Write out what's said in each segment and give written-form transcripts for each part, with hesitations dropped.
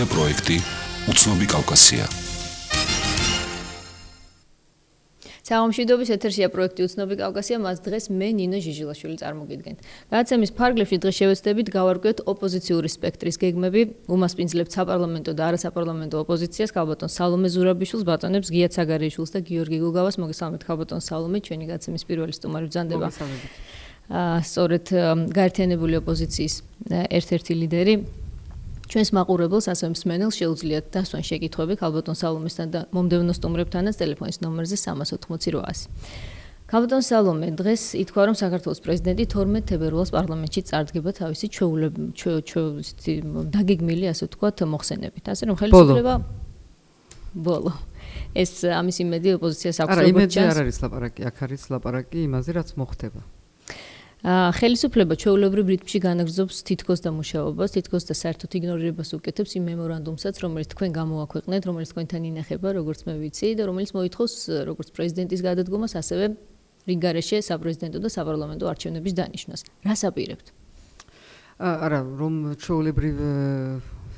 ეთერშია პროექტი უცნობი კავკასია. სამშვიდობის ეთერშია პროექტი უცნობი კავკასია, მას დღეს მე ნინო ჟიჟილაშვილი წარმოგიდგენთ. გადაცემის ფარგლებში დღეს შევეცდებით გავარკვიოთ ოპოზიციური სპექტრის გეგმები, უმასპინძლებთ საპარლამენტო და არასაპარლამენტო ოპოზიციას, ქალბატონ სალომე ზურაბიშვილს, ბატონებს გია ცაგარიშვილს და გიორგი გუგავას. მოგესალმებით ქალბატონ სალომე, ჩვენი გადაცემის პირველი სტუმარი ბრძანდება. სწორედ გაერთიანებული ოპოზიციის ერთ-ერთი ლიდერი. ჩვენს მაყურებელს ასევე მსმენელს შეუძლიათ დასვან შეკითხვები ქალბატონ სალომესთან და მომდევნო სტუმრებთანაც ტელეფონის ნომერზე 388. ქალბატონ სალომე, დღეს ითქვა, რომ საქართველოს პრეზიდენტი 12 თებერვალს პარლამენტში წარდგება თავისი დაგეგმილი, ასე ვთქვათ, მოხსენებით. ასე რომ ხელისუფლება ბოლო. ეს ამის იმედი ოპოზიციას აქვს როგორც იმედი არ არის ლაპარაკი, აქ არის ლაპარაკი იმაზე, რაც მოხდება. ხელისუფლება ჩვეულებრივ რიტმში განაგრძობს თითქოს დამუშავებას, თითქოს და საერთოდ იგნორირებას უკეთებს იმ მემორანდუმსაც, რომელიც თქვენ გამოაქვეყნეთ, რომელიც თქვენთან ინახება, როგორც მე ვიცი, და რომელიც მოითხოვს როგორც პრეზიდენტის გადადგომას, ასევე რიგარეშე საპრეზიდენტო და საპარლამენტო არჩევნების დანიშვნას. რას აპირებთ? არა, რომ ჩვეულებრივ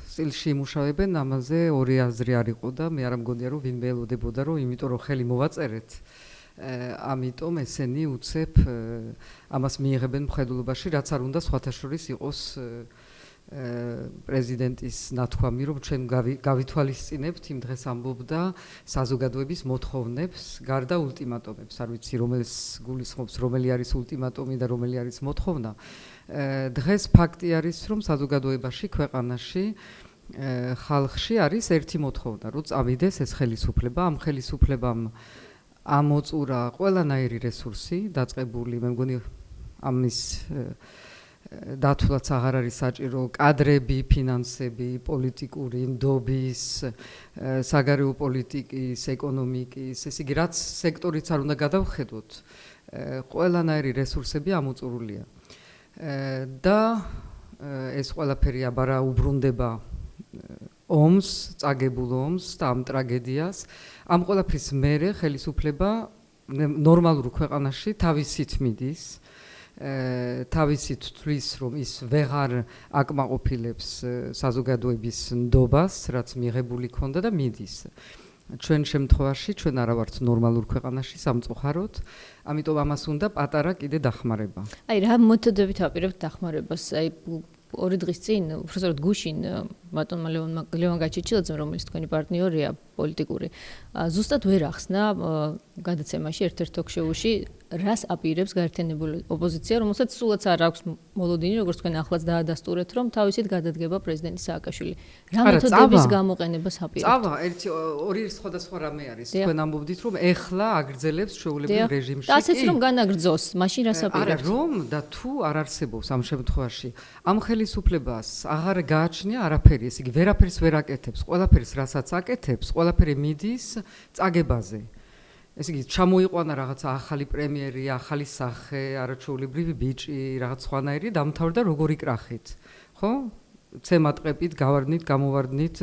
სტილში იმუშავებენ, ამაზე ორი აზრი არ იყო და მე არ მგონია, რომ ვინმე ელოდებოდა, რომ იმიტომ რომ ხელი მოვაწერეთ. ამიტომ ესენი უცებ ამას მიიღებენ მხედველობაში, რაც არ უნდა სხვათა შორის იყოს პრეზიდენტის ნათქვამი, რომ ჩვენ გავითვალისწინებთ იმ დღეს ამბობდა საზოგადოების მოთხოვნებს, გარდა ულტიმატომებს. არ ვიცი, რომელს გულისხმობს, რომელი არის ულტიმატომი და რომელი არის მოთხოვნა. დღეს ფაქტი არის, რომ საზოგადოებაში, ქვეყანაში, ხალხში არის ერთი მოთხოვნა, რომ წავიდეს ეს ხელისუფლება, ამ ხელისუფლებამ ამოწურა ყველანაირი რესურსი დაწყებული, მე მგონი ამის დათვლაც აღარ არის საჭირო, კადრები, ფინანსები, პოლიტიკური ნდობის, საგარეო პოლიტიკის, ეკონომიკის, ეს იგი რაც სექტორიც არ უნდა გადავხედოთ, ყველანაირი რესურსები ამოწურულია. და ეს ყველაფერი აბარა უბრუნდება ომს, წაგებულ ომს და ამ ტრაგედიას. ამ ყველაფრის მერე ხელისუფლება ნორმალურ ქვეყანაში თავისით მიდის, თავისით თვლის, რომ ის ვეღარ აკმაყოფილებს საზოგადოების ნდობას, რაც მიღებული ქონდა და მიდის. ჩვენ შემთხვევაში ჩვენ არა ვართ ნორმალურ ქვეყანაში სამწუხაროდ, ამიტომ ამას უნდა პატარა კიდე დახმარება. აი რა მეთოდებით აპირებთ დახმარებას? აი ორი დღის წინ, უბრალოდ გუშინ ბატონმა ლევან გაჩეჩილაძემ, რომელიც თქვენი პარტნიორია პოლიტიკური, ზუსტად ვერ ახსნა გადაცემაში ერთ-ერთ ток-შოუში, რას აპირებს გაერთიანებული ოპოზიცია, რომელსაც სულაც არ აქვს მოლოდინი, როგორც თქვენ ახლაც დაადასტურეთ, რომ თავისით გადადგება პრეზიდენტი სააკაშვილი. რა მეთოდების გამოყენებას აპირებთ? წავა, ორი სხვადასხვა რამე არის. თქვენ ამბობდით, რომ ეხლა აგრძელებს ჩვეულებრივ რეჟიმში. ასეც რომ განაგრძოს, მაშინ რას აპირებთ? არა, რომ და თუ არ არსებობს ამ შემთხვევაში, ამ ხელისუფლებას აღარ გააჩნია არაფერი, ესე იგი ვერაფერს ვერ აკეთებს, ყველაფერს რასაც აკეთებს, ყველაფერი მიდის წაგებაზე. ესე იგი ჩამოიყვანა რაღაცა ახალი პრემიერი, ახალი სახე, არაჩვეულებრივი ბიჭი, რაღაც სხვანაირი დამთავრდა როგორი კრახით, ხო? ცემატყეპით, გავარდნით, გამოვარდნით,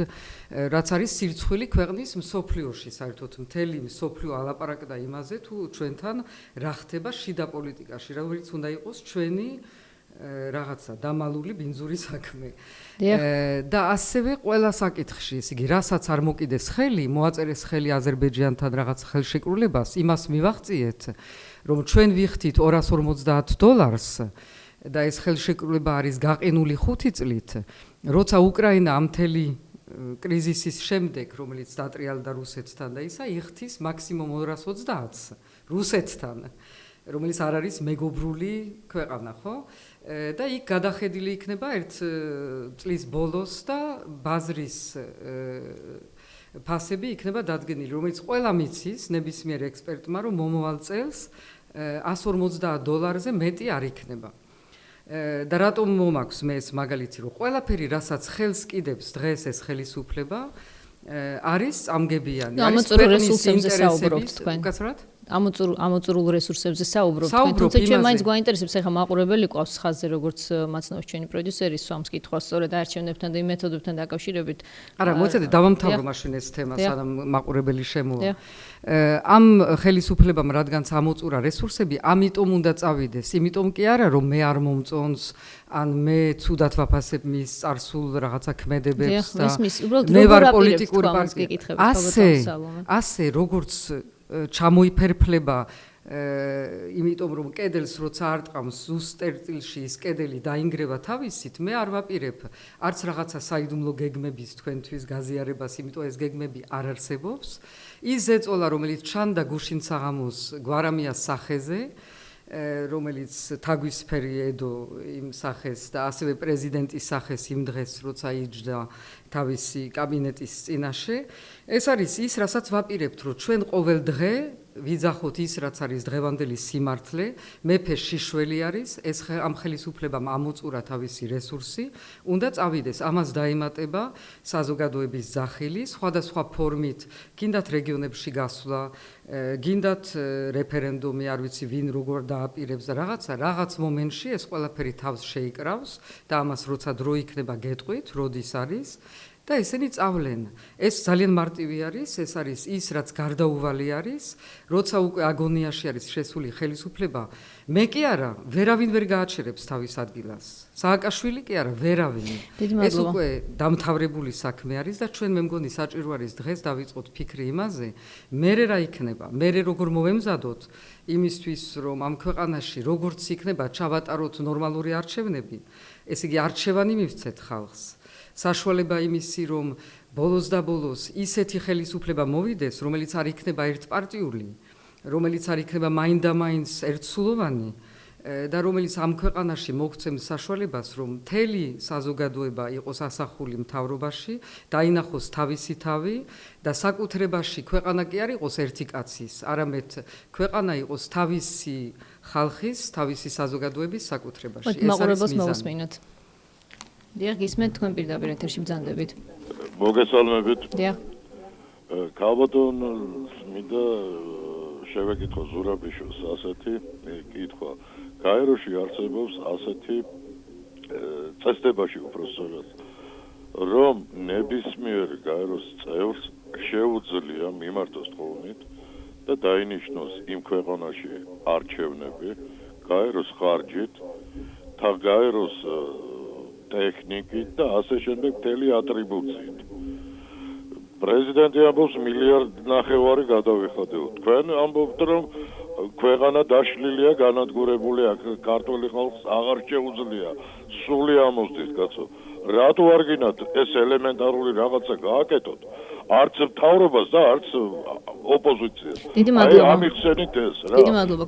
რაც არის სირცხვილი ქვეყნის მსოფლიოში, საერთოდ მთელი მსოფლიო ალაპარაკდა იმაზე, თუ ჩვენთან რა ხდება შიდა პოლიტიკაში, რომელიც უნდა იყოს ჩვენი რაღაცა დამალული ბინძური საქმე. და ასევე ყველა საკითხში, ესე იგი, რასაც არ მოკიდეს ხელი, მოაწერეს ხელი აზერბაიჯანთან რაღაც ხელშეკრულებას, იმას მივაღწიეთ, რომ ჩვენ ვიხდით $250 და ეს ხელშეკრულება არის გაყინული 5 წლით, როცა უკრაინა ამ მთელი კრიზისის შემდეგ, რომელიც დატრიალდა რუსეთთან და ისა, იხდის მაქსიმუმ 220 რუსეთთან, რომელიც არ არის მეგობრული ქვეყანა, ხო? და იქ გადახედილი იქნება ერთ წლის ბოლოს და ბაზრის ფასები იქნება დადგენილი, რომელიც ყველა მიცის ნებისმიერ ექსპერტმა, რომ მომავალ წელს $150-ზე მეტი არ იქნება. და რატომ მომაქვს მე ეს მაგალითი, რომ ყველაფერი, რასაც ხელს კიდებს დღეს ეს ხელისუფლება, არის წამგებიანი, არის ქვეყნის ინტერესების, უკაცრავად? ამოწურულ რესურსებზე საუბრობთ, თუმცა ჩვენ მაინც გვაინტერესებს ახლა მაყურებელი ყავს ხაზზე როგორც მაცნობს ჩვენი პროდიუსერი სვამს კითხვას სწორედ არჩევნებთან და იმ მეთოდებთან დაკავშირებით. არა, მოიცადე დავამთავრო მაშინ ეს თემა, სანამ მაყურებელი შემოვა. ამ ხელისუფლებამ რადგანაც ამოწურა რესურსები, ამიტომ უნდა წავიდეს. იმიტომ კი არა, რომ მე არ მომწონს, ან მე ცუდად ვაფასებ მის წარსულ რაღაცა ქმედებებს და მე ვარ პოლიტიკური პარტია. ასე როგორც ჩამოიფერფლება იმიტომ რომ კედელს როცა არტყამს ზუსტ წერტილში ის კედელი დაინგრევა თავისით, მე არ ვაპირებ არც რაღაცა საიდუმლო გეგმების თქვენთვის გაზიარებას, იმიტომ ეს გეგმები არ არსებობს. ის ზეწოლა, რომელიც ჩანდა გუშინ საღამოს გვარამიას სახეზე, რომელიც თაგვისფერი ედო იმ სახეს და ასევე პრეზიდენტის სახეს იმ დღეს, როცა იჯდა თავისი კაბინეტის წინაშე, ეს არის ის, რასაც ვაპირებთ, რომ ჩვენ ყოველ დღე ვიძახოთ ის, რაც არის დღევანდელი სიმართლე, მეფე შიშველი არის, ეს ამ ხელისუფლებამ ამოწურა თავისი რესურსი, უნდა წავიდეს, ამას დაემატება საზოგადოების ძახილი, სხვადასხვა ფორმით, გინდათ რეგიონებში გასვლა, გინდათ რეფერენდუმი, არ ვიცი ვინ როგორ დააპირებს და რაღაც მომენტში ეს ყველაფერი თავს შეიკრავს და ამას როცა დრო იქნება გეტყვით, როდის არის და ესენი წავლენ. ეს ძალიან მარტივი არის, ეს არის ის, რაც გარდაუვალი არის, როცა უკვე აგონიაში არის შესული ხელისუფლება, მე კი არა, ვერავინ ვერ გააჩერებს თავის ადგილას. სააკაშვილი კი არა, ვერავინ. ეს უკვე დამთავრებული საქმე არის და ჩვენ მე მგონი საჭირო არის დღეს დავიწყოთ ფიქრი იმაზე, მერე რა იქნება, მერე როგორ მოვემზადოთ იმისთვის, რომ ამ ქვეყანაში როგორც იქნება ჩავატაროთ ნორმალური არჩევნები, ესე იგი არჩევანი მივცეთ ხალხს. საშუალება იმისი, რომ ბოლოს და ბოლოს ისეთი ხელისუფლება მოვიდეს, რომელიც არ იქნება ერთპარტიული, რომელიც არ იქნება მაინდა-მაინც ერთსულოვანი და რომელიც ამ ქვეყანაში მოგცემს საშუალებას, რომ მთელი საზოგადოება იყოს ასახული მთავრობაში, დაინახოს თავისი თავი და საკუთრებაში ქვეყანა კი არ იყოს ერთი კაცის, არამედ ქვეყანა იყოს თავისი ხალხის, თავისი საზოგადოების საკუთრებაში. ეს არის მიზანი. დიახ, გისმენთ თქვენ პირდაპირ ეთერში ბრძანდებით. მოგესალმებით. დიახ. ქალბატონს მინდა შევეკითხო ზურაბიშვილს ასეთი კითხვა. გაეროში არსებობს ასეთი წესდებაში უბრალოდ რომ ნებისმიერ გაეროს წევრს შეუძლია მიმართოს თხოვნით და დაინიშნოს იმ ქვეყანაში არჩევნები გაეროს ხარჯით, გაეროს ტექნიკით და ასე შემდეგ მთელი ატრიბუციით. პრეზიდენტი ამბობს მილიარდ ნახევარი გადავიხადეო. თქვენ ამბობთ რომ ქვეყანა დაშლილია, განადგურებული აქვს, ქართული ხალხს აღარ შეუძლია სული ამოსდით, კაცო. რატო არ გინათ ეს ელემენტარული რაღაცა გააკეთოთ? არც მთავრობას და არც ოპოზიციას. აი ამიხსენით ეს რა.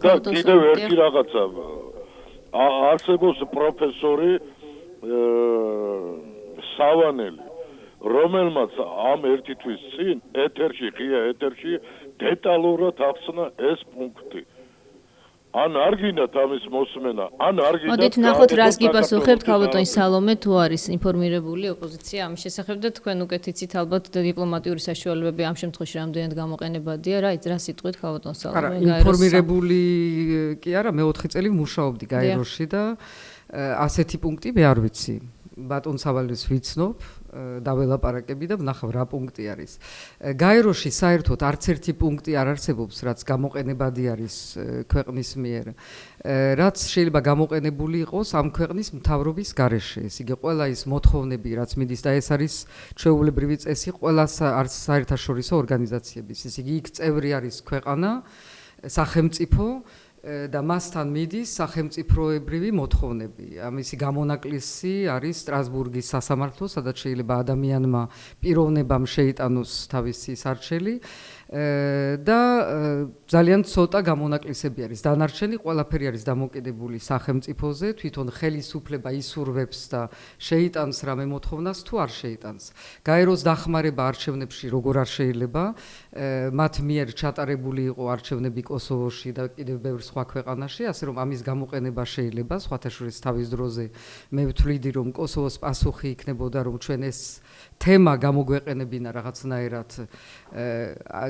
და კიდევ ერთი რაღაცა. არსებობს პროფესორი სავანელი, რომელმაც ამ ერთი თვის წინ ღია ეთერში დეტალურად ახსნა ეს პუნქტი. ან არ გინდათ ამის მოსმენა, ან არ გინდათ. მოდით ნახოთ რას გიპასუხებთ ქალბატონი სალომე, თუ არის ინფორმირებული ოპოზიცია ამის შესახებ და თქვენ უკეთ იცით ალბათ დიპლომატიური საშუალებები ამ შემთხვევაში რამდენად გამოყენებადია, რა სიტყვით ქალბატონ სალომე? არა, ინფორმირებული კი არა, მე 4 წელი ვმუშაობდი გაეროში და ასეთი პუნქტი მე არ ვიცი. ბატონ სავალეს ვიცნობ, დაველაპარაკები და ვნახავ რა პუნქტი არის. გაეროში საერთოდ არც ერთი პუნქტი არ არსებობს, რაც გამოყენებადი არის ქვეყნის მიერ. რაც შეიძლება გამოყენებული იყოს ამ ქვეყნის მთავრობის გარეშე. ეს იგი ყველა ის მოთხოვნები, რაც მიდის და ეს არის ჩვეულებრივი წესი ყველა საერთაშორისო ორგანიზაციების. ეს იგი იქ წევრი არის ქვეყანა, სახელმწიფო და მასთან მიდის სახელმწიფოებრივი მოთხოვნები. ამისი გამონაკლისი არის სტრასბურგის სასამართლო, სადაც შეიძლება ადამიანმა პიროვნებამ შეიტანოს თავისი სარჩელი და ძალიან ცოტა გამონაკლისები არის. დანარჩენი ყველაფერი არის დამოკიდებული სახელმწიფოზე, თვითონ ხელისუფლება ისურვებს და შეიტანს რამე მოთხოვნას თუ არ შეიტანს. გაეროს დახმარება არჩევნებში როგორ არ შეიძლება, მათ მიერ ჩატარებული იყო არჩევნები კოსოვოში და კიდევ ბევრ სხვა ქვეყანაში, ასე რომ ამის გამოყენება შეიძლება, სხვათა შორის თავის დროზე მე ვთვლიდი, რომ კოსოვოს პასუხი იქნებოდა, რომ ჩვენ ეს თემა გამოგვეყენებინა რაღაცნაირად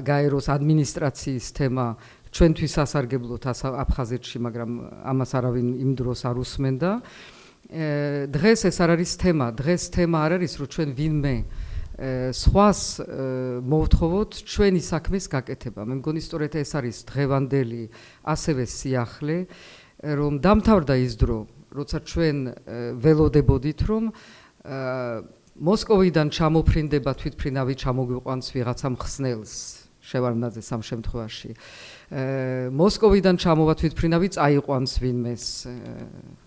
გაეროს ადმინისტრაციის თემა ჩვენთვის ასარგებლოთ აფხაზეთში, მაგრამ ამას არავინ იმ დროს არ უსმენდა. დღეს ეს არ არის თემა, დღეს თემა არ არის, რომ ჩვენ ვინმე სხვას მოვთხოვოთ ჩვენი საქმის გაკეთება. მე მგონი სწორედ ეს არის დღევანდელი ასევე სიახლე, რომ დამთავრდა ის დრო, როცა ჩვენ ველოდებოდით, რომ მოსკოვიდან ჩამოფრინდება თვითფრინავი ჩამოგვიყვანს ვიღაცა მხსნელს შევარდნაძეს ამ შემთხვევაში. მოსკოვიდან ჩამოვა თვითფრინავი წაიყვანს ვინმეს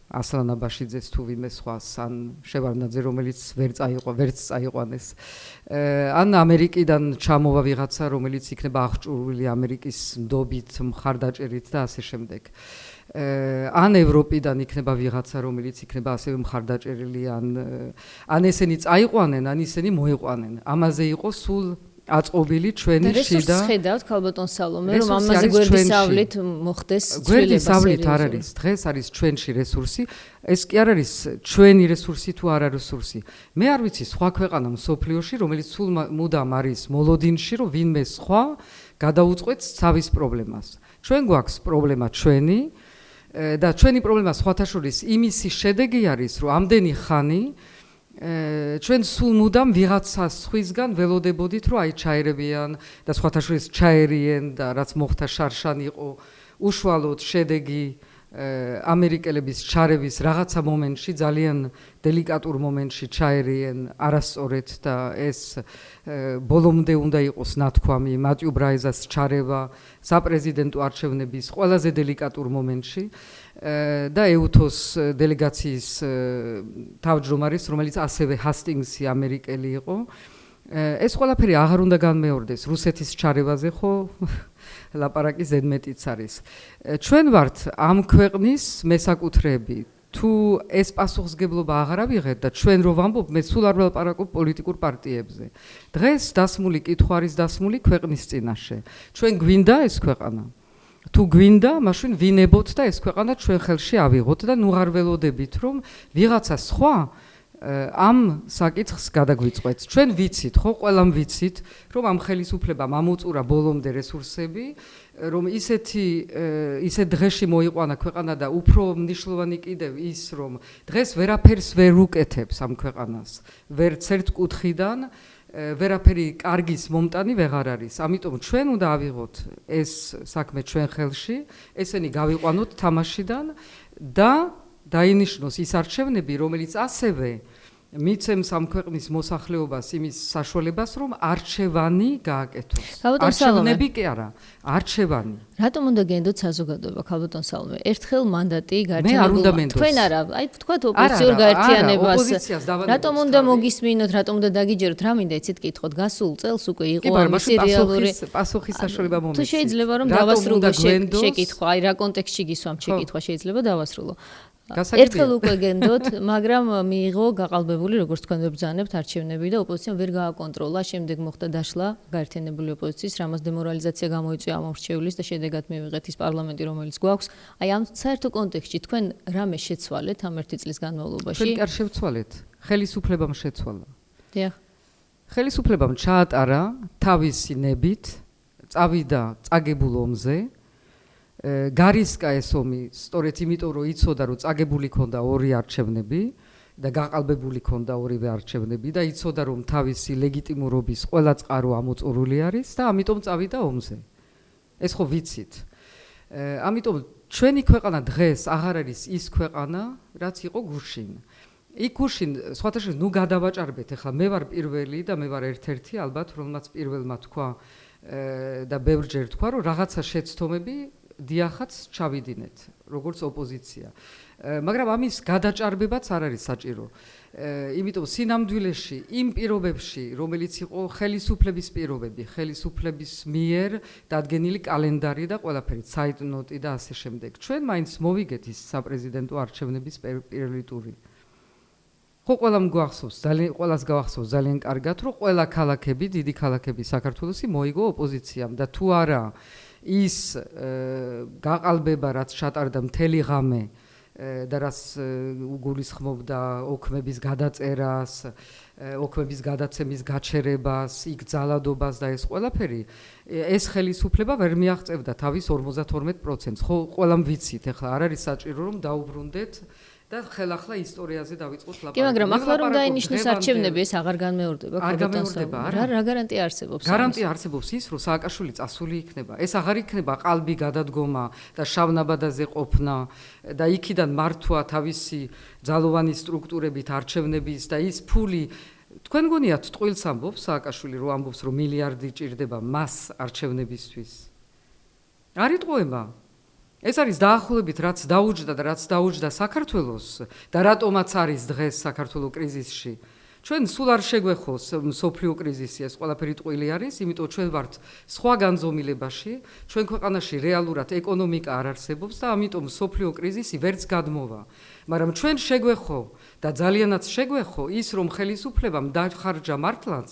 ასლან აბაშიძეს თუ ვინმე სხვას, ან შევარდნაძე, რომელიც ვერც წაიყვანეს. ან ამერიკიდან ჩამოვა ვიღაცა, რომელიც იქნება აღჭურვილი ამერიკის ნდობით, მხარდაჭერით და ასე შემდეგ. ან ევროპიდან იქნება ვიღაცა, რომელიც იქნება ასევე მხარდაჭერილი, ან ესენი წაიყვანენ, ან ისინი მოიყვანენ. ამაზე იყო სულ აწყობილი ჩვენი შიდა. რესურსს ხედავთ ქალბატონ სალომე, რომ ამაზე გვერდისავლით მოხდეს ცვლილება. გვერდისავლით არ არის, დღეს არის ჩვენში რესურსი. ეს კი არ არის ჩვენი რესურსი თუ არა რესურსი. მე არ ვიცი სხვა ქვეყანა მსოფლიოში, რომელიც სულ მუდამ არის მოლოდინში, რომ ვინმე სხვა გადაუწყვეტს თავის პრობლემას. ჩვენ გვაქვს პრობლემა ჩვენი და ჩვენი პრობლემა სხვათა შორის იმისი შედეგი არის, რომ ამდენი ხანი ჩვენ სულ მუდამ ვიღაცას სხვისგან ველოდებოდით, რომ აი ჩაერებიან და სხვათა შორის ჩაერიენ და რაც მოხდა შარშან იყო უშუალოდ შედეგი ამერიკელების ჩარევის რაღაცა მომენტში, ძალიან დელიკატურ მომენტში ჩაერიენ არასწორად და ეს ბოლომდე უნდა იყოს ნათქვამი მატიუ ბრაიზას ჩარევა საპრეზიდენტო არჩევნების ყველაზე დელიკატურ მომენტში და ეუთოს დელეგაციის თავმჯდომარის, რომელიც ასევე ჰასტინგსი ამერიკელი იყო. ეს ყველაფერი აღარ უნდა განმეორდეს რუსეთის ჩარევაზე, ხო? ლაპარაკი ზედმეტიც არის. ჩვენ ვართ ამ ქვეყნის მესაკუთრეები. თუ ეს პასუხისგებლობა აღარ ავიღეთ და ჩვენ რო ვამბობ, მე სულ არ ვლაპარაკობ პოლიტიკურ პარტიებზე. დღეს დასმული კითხვა არის დასმული ქვეყნის წინაშე. ჩვენ გვინდა ეს ქვეყანა. თუ გვინდა, მაშინ ვინებოთ და ეს ქვეყანა ჩვენ ხელში ავიღოთ და ნუ არ ველოდებით, რომ ვიღაცა სხვა ამ საკითხს გადაგვიწყვეტს. ჩვენ ვიცით, ხო, ყველამ ვიცით, რომ ამ ხელისუფლებამ ამოწურა ბოლომდე რესურსები, რომ ისეთ დღეში მოიყვანა ქვეყანა და უფრო მნიშვნელოვანი კიდევ ის, რომ დღეს ვერაფერს ვერ უკეთებს ამ ქვეყანას. ვერც ერთ კუთხიდან ვერაფერი კარგის მომტანი ვეღარ არის. ამიტომ ჩვენ უნდა ავიღოთ ეს საქმე ჩვენ ხელში, ესენი გავიყვანოთ თამაშიდან და დაინიშნოს ის არჩევნები, რომელიც ასევე მიცემს ამ ქვეყნის მოსახლეობას იმის საშუალებას, რომ არჩევანი გააკეთოს. არჩევნები კი არა, არჩევანი. რატომ უნდა გენდოთ საზოგადოება, ქალბატონ სალომე? ერთხელ მანდატი მე არ უნდა მენდოს. თქვენ არა, აი თქვათ ოპოზიციურ გაერთიანებას. რატომ უნდა მოგისმინოთ, რატომ უნდა დაგიჯეროთ? რა მინდა იცით კითხოთ, გასულ წელს უკვე იყო ამისი რეალური პასუხის საშუალება მომეცით. თუ შეიძლება რომ დავასრულო შეკითხვა, აი რა კონტექსტში გისვამ შეკითხვა შეიძლება დავასრულო. ერთხელ უკვე გენდოთ, მაგრამ მიიღო გაყალბებული, როგორც თქვენ ვებრძანებთ, არჩევნები და ოპოზიციამ ვერ გააკონტროლა, შემდეგ მოხდა დაშლა გაერთიანებული ოპოზიციის, რამაც დემორალიზაცია გამოიწვია ამ მრჩევლის და შედეგად მივიღეთ ის პარლამენტი, რომელიც გვაქვს. აი ამ საერთო კონტექსტში თქვენ რამე შეცვალეთ ამ ერთი წლის განმავლობაში? ჩვენ კი არ შევცვალეთ, ხელისუფლებამ შეცვალა. დიახ. ხელისუფლებამ ჩაატარა თავისი ნებით, წავიდა წაგებულ ომზე. გარისკა ეს ომი სწორედ იმიტომ რომ იცოდა რომ წაგებული ქონდა ორი არჩევნები და გაყალბებული ქონდა ორივე არჩევნები და იცოდა რომ თავისი ლეგიტიმურობის ყველა წყარო ამოწურული არის და ამიტომ წავიდა ომზე. ეს ხო ვიცით. ამიტომ ჩვენი ქვეყანა დღეს აღარ არის ის ქვეყანა, რაც იყო გუშინ. იქ გუშინ სხვათა შორის ნუ გადავაჭარბეთ, ეხლა მე ვარ პირველი და მე ვარ ერთ-ერთი ალბათ რომელმაც პირველმა თქვა და ბევრჯერ თქვა რომ რაღაცა შეცდომები დიახაც ჩავიდინეთ, როგორც ოპოზიცია. მაგრამ ამის გადაჭარბებაც არ არის საჭირო. იმიტომ სინამდვილეში იმ პირობებში, რომელიც იყო ხელისუფლების პირობები, ხელისუფლების მიერ დადგენილი კალენდარი და ყველაფერი, ცაიტნოტი და ასე შემდეგ. ჩვენ მაინც მოვიგეთ ის საპრეზიდენტო არჩევნების პირველი ტური. ხო ყველამ გვახსოვს, ყველას გავახსოვს ძალიან კარგად, რომ ყველა ქალაქები, დიდი ქალაქები საქართველოსი მოიგო ოპოზიციამ და თუ არა ის გაყალბება, რაც ჩატარდა მთელი ღამე და რას უგულისხმობდა ოქმების გადაწერას, ოქმების გადაცემის გაჩერებას, იქ ძალადობას და ეს ყველაფერი, ეს ხელისუფლება ვერ მიაღწევდა თავის 52%-ს. ხო, ყველამ ვიცით, ეხლა არ არის საჭირო რომ დაუბრუნდეთ და ხელახლა ისტორიაზე დავიწყოთ ლაპარაკი. კი, მაგრამ ახლა რომ დაინიშნოს არჩევნები, ეს აღარ განმეორდება. არ განმეორდება, არა. რა გარანტია არსებობს? გარანტია არსებობს ის, რომ სააკაშვილი წასული იქნება. ეს აღარ იქნება ყალბი გადადგომა და შავნაბადაზე ყოფნა და იქიდან მართვა თავისი ძალოვანი სტრუქტურებით არჩევნების და ის ფული თქვენ გონიათ ტყუილს ამბობს სააკაშვილი, რომ ამბობს, რომ მილიარდი ჭირდება მას არჩევნებისთვის. არ იტყუება. ეს არის დაახლოებით რაც დაუჯდა და რაც დაუჯდა საქართველოს და რატომაც არის დღეს საქართველოს კრიზისში. ჩვენ სულ არ შეგვეხოს მსოფლიო კრიზისი, ეს ყველაფერი ტყუილი არის, იმიტომ ჩვენ ვართ სხვა განზომილებაში, ჩვენ ქვეყანაში რეალურად ეკონომიკა არ არსებობს და ამიტომ მსოფლიო კრიზისი ვერც გადმოვა. მაგრამ ჩვენ შეგვეხო და ძალიანაც შეგვეხო ის, რომ ხელისუფლებამ დახარჯა მართლაც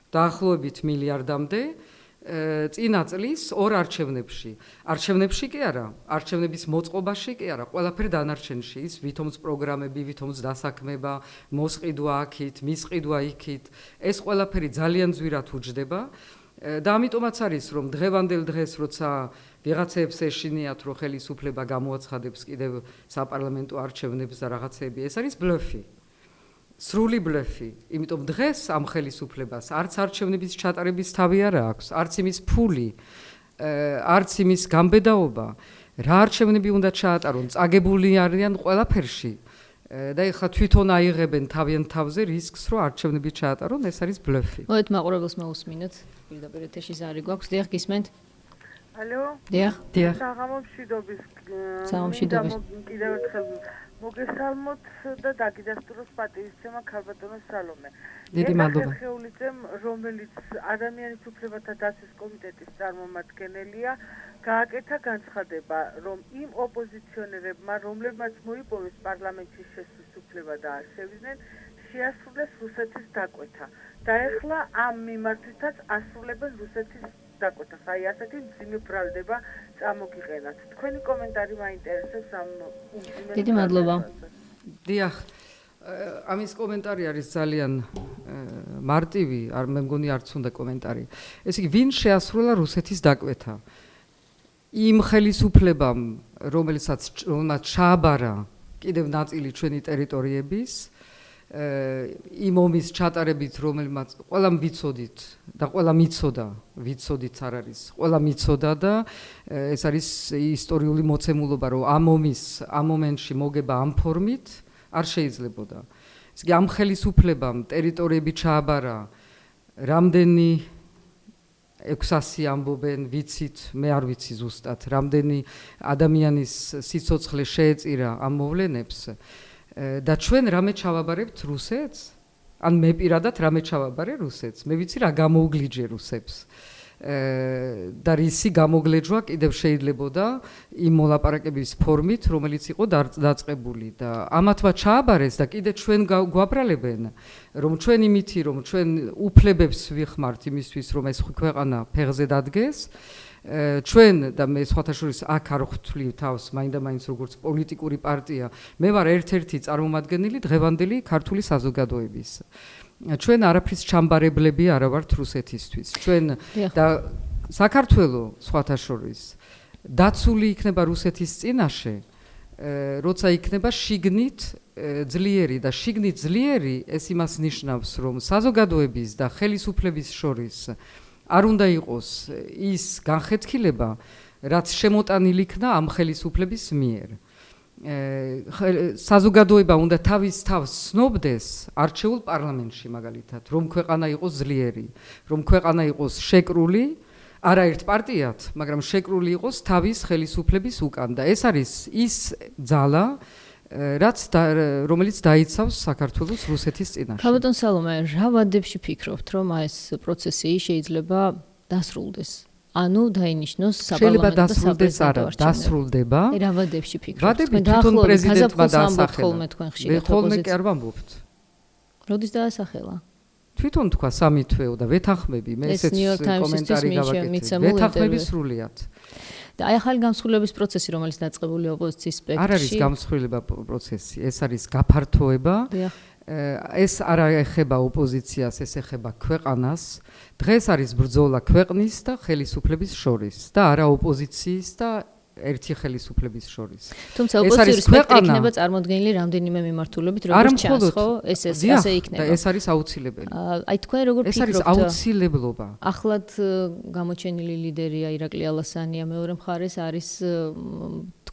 დაახლოებით მილიარდამდე წინა წლის ორ არჩევნებში. არჩევნებში კი არა, არჩევნების მოწყობაში კი არა, ყველაფერი დანარჩენში, ის ვითომც პროგრამები, ვითომც დასაქმება, მოსყიდვა აქით, მისყიდვა იქით, ეს ყველაფერი ძალიან ძვირად უჯდება და ამიტომაც არის, რომ დღევანდელ დღეს, როცა ვიღაცებს ეშინიათ, რომ ხელისუფლება გამოაცხადებს კიდევ საპარლამენტო არჩევნებს და რაღაცები, ეს არის ბლეფი. სრული ბლეფი, იმიტომ დღეს ამ ხელისუფლებას არც არჩევნების ჩატარების თავი არ აქვს, არც იმის ფული, არც იმის გამბედაობა, რა არჩევნები უნდა ჩაატარონ, წაგებული არიან ყველაფერში და ეხლა თვითონ აიღებენ თავიანთ თავზე რისკს, რომ არჩევნები ჩაატარონ, ეს არის ბლეფი. მოდით მაყურებელს მოусმინოთ, პირდაპირ ეთერში ზარი გვაქვს, დიახ, გისმენთ? ალო? დიახ. საღამომშვიდობის. საღამომშვიდობის. კიდევ ერთხელ მოგესალმოთ და დაგიდასტუროს პატივისცემა ქალბატონო სალომე. დიდი მადლობა. ხეულიძემ, რომელიც ადამიანის უფლებათა დაცვის კომიტეტის წარმომადგენელია, გააკეთა განცხადება, რომ იმ ოპოზიციონერებმა, რომლებმაც მოიპოვეს პარლამენტში შესვლის უფლება და არ შევიდნენ, შეასრულეს რუსეთის დაკვეთა. და ეხლა ამ მიმართვითაც ასრულებენ რუსეთის დაკვეთას. აი ასეთი მძიმე ბრალდება წამოგიყენათ. თქვენი კომენტარი მაინტერესებს ამ უმძიმე. დიდი მადლობა. დიახ, ამის კომენტარი არის ძალიან მარტივი, არ მე მგონი არც უნდა კომენტარი. ესე იგი, ვინ შეასრულა რუსეთის დაკვეთა? იმ ხელისუფლებამ, რომელსაც ჩააბარა კიდევ ნაწილი ჩვენი ტერიტორიების, იმ ომის ჩატარებით, რომელმაც ყველამ ვიცოდით და ყველამ იცოდა, ვიცოდით არ არის, ყველამ იცოდა და ეს არის ისტორიული მოცემულობა, რომ ამ ომის ამ მომენტში მოგება ამ ფორმით არ შეიძლებოდა. ეს იგი ამ ხელისუფლებამ ტერიტორიები ჩააბარა, რამდენი 600 ამბობენ, ვიცით, მე არ ვიცი ზუსტად, რამდენი ადამიანის სიცოცხლე შეეწირა ამ მოვლენებს და ჩვენ რამე ჩავაბარებთ რუსეთს? ან მე პირადად რამე ჩავაბარე რუსეთს? მე ვიცი რა გამოუგლიჯე რუსებს. და რისი გამოგლეჯვა კიდევ შეიძლებოდა იმ მოლაპარაკების ფორმით, რომელიც იყო დაწყებული და ამათმა ჩააბარეს და კიდე ჩვენ გვაბრალებენ, რომ ჩვენ იმითი, რომ ჩვენ უფლებებს ვიხმართ იმისთვის, რომ ეს ქვეყანა ფეხზე დადგეს, ჩვენ და მე სხვათა შორის აქ არ ხვთვლი თავს მაინდა-მაინც როგორც პოლიტიკური პარტია, მე ვარ ერთ-ერთი წარმომადგენელი დღევანდელი ქართული საზოგადოების. ჩვენ არაფრის ჩამბარებლები არ ვართ რუსეთისთვის. ჩვენ და საქართველოს სხვათა შორის დაცული იქნება რუსეთის წინაშე, როცა იქნება შიგნით ძლიერი და შიგნით ძლიერი ეს იმას ნიშნავს, რომ საზოგადოების და ხელისუფლების შორის არ უნდა იყოს ის განხეთქილება, რაც შემოტანილი იქნა ამ ხელისუფლების მიერ. საზოგადოება უნდა თავის თავს ცნობდეს არჩეულ პარლამენტში მაგალითად, რომ ქვეყანა იყოს ძლიერი, რომ ქვეყანა იყოს შეკრული, არა ერთ პარტიად, მაგრამ შეკრული იყოს თავის ხელისუფლების უკან და ეს არის ის ძალა, რომელიც დაიცავს საქართველოს რუსეთის წინაშე. ქალბატონ სალომე, რა ვადებში ფიქრობთ, რომ ეს პროცესი შეიძლება დასრულდეს? ანუ დაინიშნოს საპარლამენტო და საპრეზიდენტო არჩევნები. დასრულდება. აი რა ვადებში ფიქრობთ? ვადები თვითონ პრეზიდენტმა დაასახელა. მე ხოლმე კი არ ვამბობთ. როდის დაასახელა? თვითონ თქვა სამი თვეო და ვეთანხმები, მე ესეც კომენტარი გავაკეთე. ვეთანხმები სრულიად. და აი ახალი გამსხვილების პროცესი, რომელიც დაწყებულია ოპოზიციის სპექტრში. არ არის გამსხვილება პროცესი, ეს არის გაფართოება. ეს არ ეხება ოპოზიციას, ეს ეხება ქვეყანას. დღეს არის ბრძოლა ქვეყნის და ხელისუფლების შორის და არა ოპოზიციის და ერთი ხელისუფლების შორის. თუმცა ოპოზიციური სპექტრი იქნება წარმოდგენილი რამდენიმე მიმართულებით, როგორც ჩანს, ხო? ეს ასე იქნება. და ეს არის აუცილებელი. აი თქვენ როგორ ფიქრობთ? ეს არის აუცილებლობა. ახლად გამოჩენილი ლიდერია ირაკლი ალასანია, მეორე მხარეს არის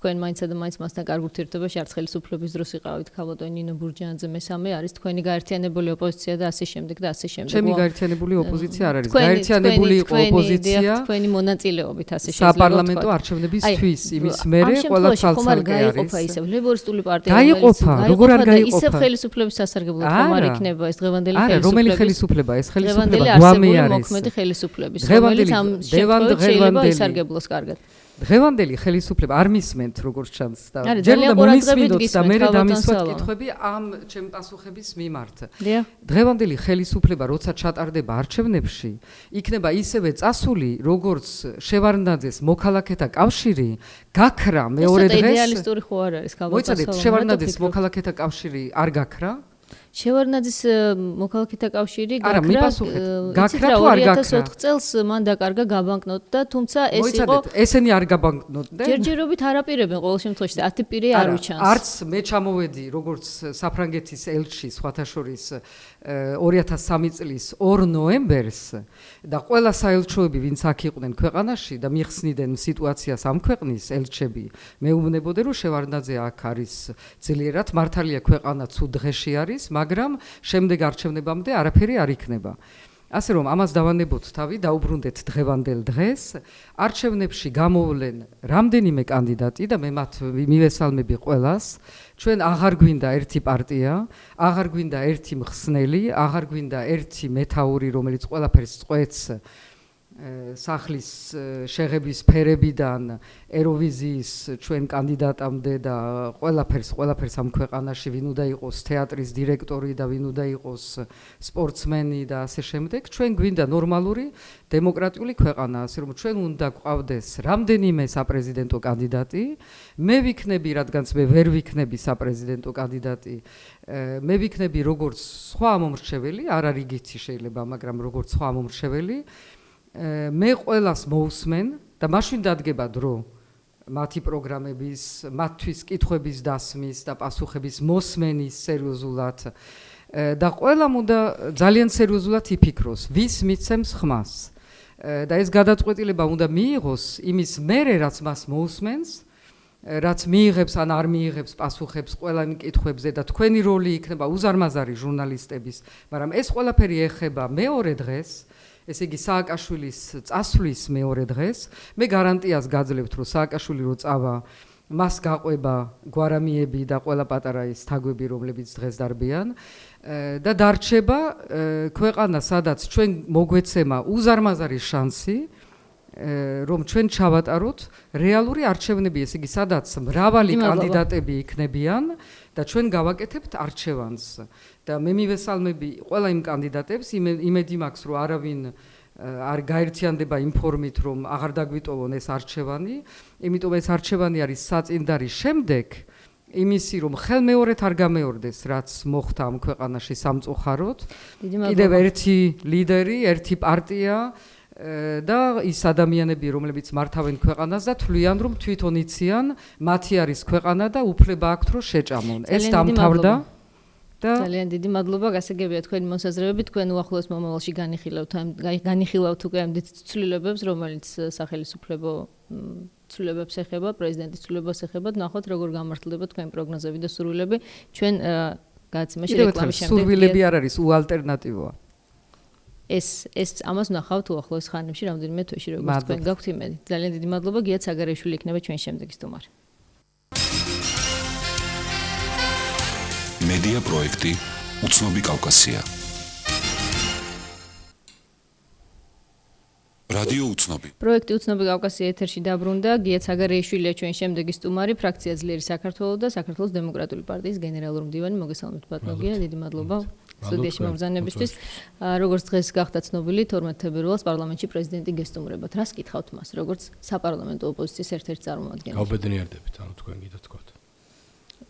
თქვენ მაინცსა და მაინც მასთან კარგ ურთიერთობაში არც ხელისუფლების დროს იყავით ქალბატონ ნინო ბურჯანაძე, მესამე არის თქვენი გაერთიანებული ოპოზიცია და ასე შემდეგ და ასე შემდეგ. ჩემი გაერთიანებული ოპოზიცია არ არის. გაერთიანებული იყო ოპოზიცია თქვენი მონაწილეობით ასე შეიძლება. საპარლამენტო არჩევნებისთვის იმის მერე ყველა ცალ-ცალკე არის. გაიყოფა ისევ ლეიბორისტული პარტია გაიყოფა, როგორ არ გაიყოფა? ისევ ხელისუფლების სასარგებლოდ ხომ არ იქნება ეს დღევანდელი ხელისუფლება? არა, რომელი ხელისუფლება? ეს ხელისუფლება გვამი გვამი არის. არის. მოქმედი ხელისუფლების, რომელიც ამ შემთხვევაში შეიძლება ისარგებლოს კარგად. დღევანდელი ხელისუფლება არ მისმენთ როგორც ჩანს და ჯერ უნდა მომისმინოთ და მე დამისვათ კითხვები ამ ჩემი პასუხების მიმართ. დღევანდელი ხელისუფლება როცა ჩატარდება არჩევნებში, იქნება ისევე წასული როგორც შევარდნაძეს მოქალაქეთა კავშირი, გაქრა მეორე დღეს. ეს იდეალისტური ხო არ არის ქალბატონ. მოიცადეთ, შევარდნაძეს მოქალაქეთა კავშირი არ გაქრა? შევარდნაძის მოქალაქეთა კავშირი გაქრა თუ არ გაქრა 2004 წელს მან დაკარგა გაბანკნოტი და თუმცა ეს იყო მოიცადეთ ესენი არ გაბანკნოტდნენ ჯერჯერობით არაპირებენ ყოველ შემთხვევაში 10 პირი არ უჩანს არც მე ჩამოვედი როგორც საფრანგეთის ელჩი სხვათა შორის 2003 წლის 2 ნოემბერს და ყველა საელჩოები ვინც აქ იყვნენ ქვეყანაში და მიხსნიდნენ სიტუაციას ამ ქვეყნის ელჩები მეუბნებოდნენ რომ შევარდნაძე აქ არის ძლიერად მართალია ქვეყანა ცუდ დღეში არის მაგრამ შემდეგ არჩევნებამდე არაფერი არ იქნება. ასე რომ ამას დავანებოთ თავი, დაუბრუნდეთ დღევანდელ დღეს. არჩევნებში გამოვლენ რამდენიმე კანდიდატი და მე მათ მივესალმები ყველას. ჩვენ აღარ გვინდა ერთი პარტია, აღარ გვინდა ერთი მხსნელი, აღარ გვინდა ერთი მეთაური, რომელიც ყველაფერს წყვეტს სახლის შეღების ფერებიდან ეროვიზიის ჩვენ კანდიდატამდე და ყველაფერს ამ ქვეყანაში ვინ უნდა იყოს თეატრის დირექტორი და ვინ უნდა იყოს სპორტსმენი და ასე შემდეგ ჩვენ გვინდა ნორმალური დემოკრატიული ქვეყანა ასე რომ ჩვენ უნდა გვყავდეს რამდენიმე საპრეზიდენტო კანდიდატი მე ვიქნები რადგანაც მე ვერ ვიქნები საპრეზიდენტო კანდიდატი მე ვიქნები როგორც სხვა მომრჩეველი არ არის იგივე შეიძლება მაგრამ როგორც სხვა მომრჩეველი მე ყველას მოусმენ და მაშინ დადგება დრო მათი პროგრამების, მათთვის კითხვების დასმის და პასუხების მოსმენის სერიოზულად და ყველამ უნდა ძალიან სერიოზულად იფიქროს, ვის მიცემს ხმას. და ეს გადაწყვეტილება უნდა მიიღოს იმის მერე, რაც მას მოусმენს, რაც მიიღებს ან არ მიიღებს პასუხებს ყველა იმ კითხვებზე და თქვენი როლი იქნება უზარმაზარი ჟურნალისტების, მაგრამ ეს ყველაფერი ეხება მეორე დღეს ესე იგი სააკაშვილის წასვლის მეორე დღეს მე გარანტიას გაძლევთ რომ სააკაშვილი რო წავა მას გაყვება გვარამიები და ყველა პატარა ის თაგვები რომლებიც დღეს დარბიან და დარჩება ქვეყანა სადაც ჩვენ მოგვეცემა უზარმაზარი შანსი რომ ჩვენ ჩავატაროთ რეალური არჩევნები ესე იგი სადაც მრავალი კანდიდატები იქნებიან და ჩვენ გავაკეთებთ არჩევანს და მე მივესალმები ყველა იმ კანდიდატებს იმედი მაქვს რომ არავინ არ გაერთიანდება იმ ფორმით რომ აღარ დაგვიტოვონ ეს არჩევანი იმიტომ ეს არჩევანი არის საწინდარი შემდეგ იმისი რომ ხელმეორედ არ გამეორდეს რაც მოხდა ამ ქვეყანაში სამწუხაროდ კიდევ ერთი ლიდერი ერთი პარტია და ის ადამიანები რომლებიც მართავენ ქვეყანას და თვლიან რომ თვითონ იციან მათი არის ქვეყანა და უფლება აქვთ რომ შეჭამონ ეს დამთავრდა და ძალიან დიდი მადლობა გასაგებია თქვენი მოსაზრებები თქვენ უახლოეს მომავალში განიხილავთ უკვე ამ ცვლილებებს რომელიც სახელმწიფო ცვლილებებს ეხება პრეზიდენტის ცვლილებას ეხება ნახოთ როგორ გამართლდება თქვენი პროგნოზები და სურვილები ჩვენ გადაცემაში რეკლამის შემდეგ სურვილები არ არის უალტერნატივოა ეს ამას ნახავთ უახლოეს ხანებში რამდენიმე თვეში როგორც თქვენ გაქვთ იმედი ძალიან დიდი მადლობა გიათ საგარეიშვილი იქნება ჩვენ შემდეგი სტუმარი მედია პროექტი უცნობი კავკასია რადიო უცნობი პროექტი უცნობი კავკასია ეთერში დაბრუნდა გიათ საგარეიშვილია ჩვენ შემდეგი სტუმარი ფრაქცია ძლიერი საქართველოს და საქართველოს დემოკრატიული პარტიის გენერალური მდივანი მოგესალმებით ბატონო გია დიდი მადლობა სტუდიაში მომბრძანებისთვის. როგორც დღეს გახდა ცნობილი 12 თებერვალს პარლამენტში პრეზიდენტი გესტუმრებათ. რას კითხავთ მას, როგორც საპარლამენტო ოპოზიციის ერთ-ერთი წარმომადგენელი? გავბედნიერდებით, ანუ თქვენ გითხრათ თქვათ.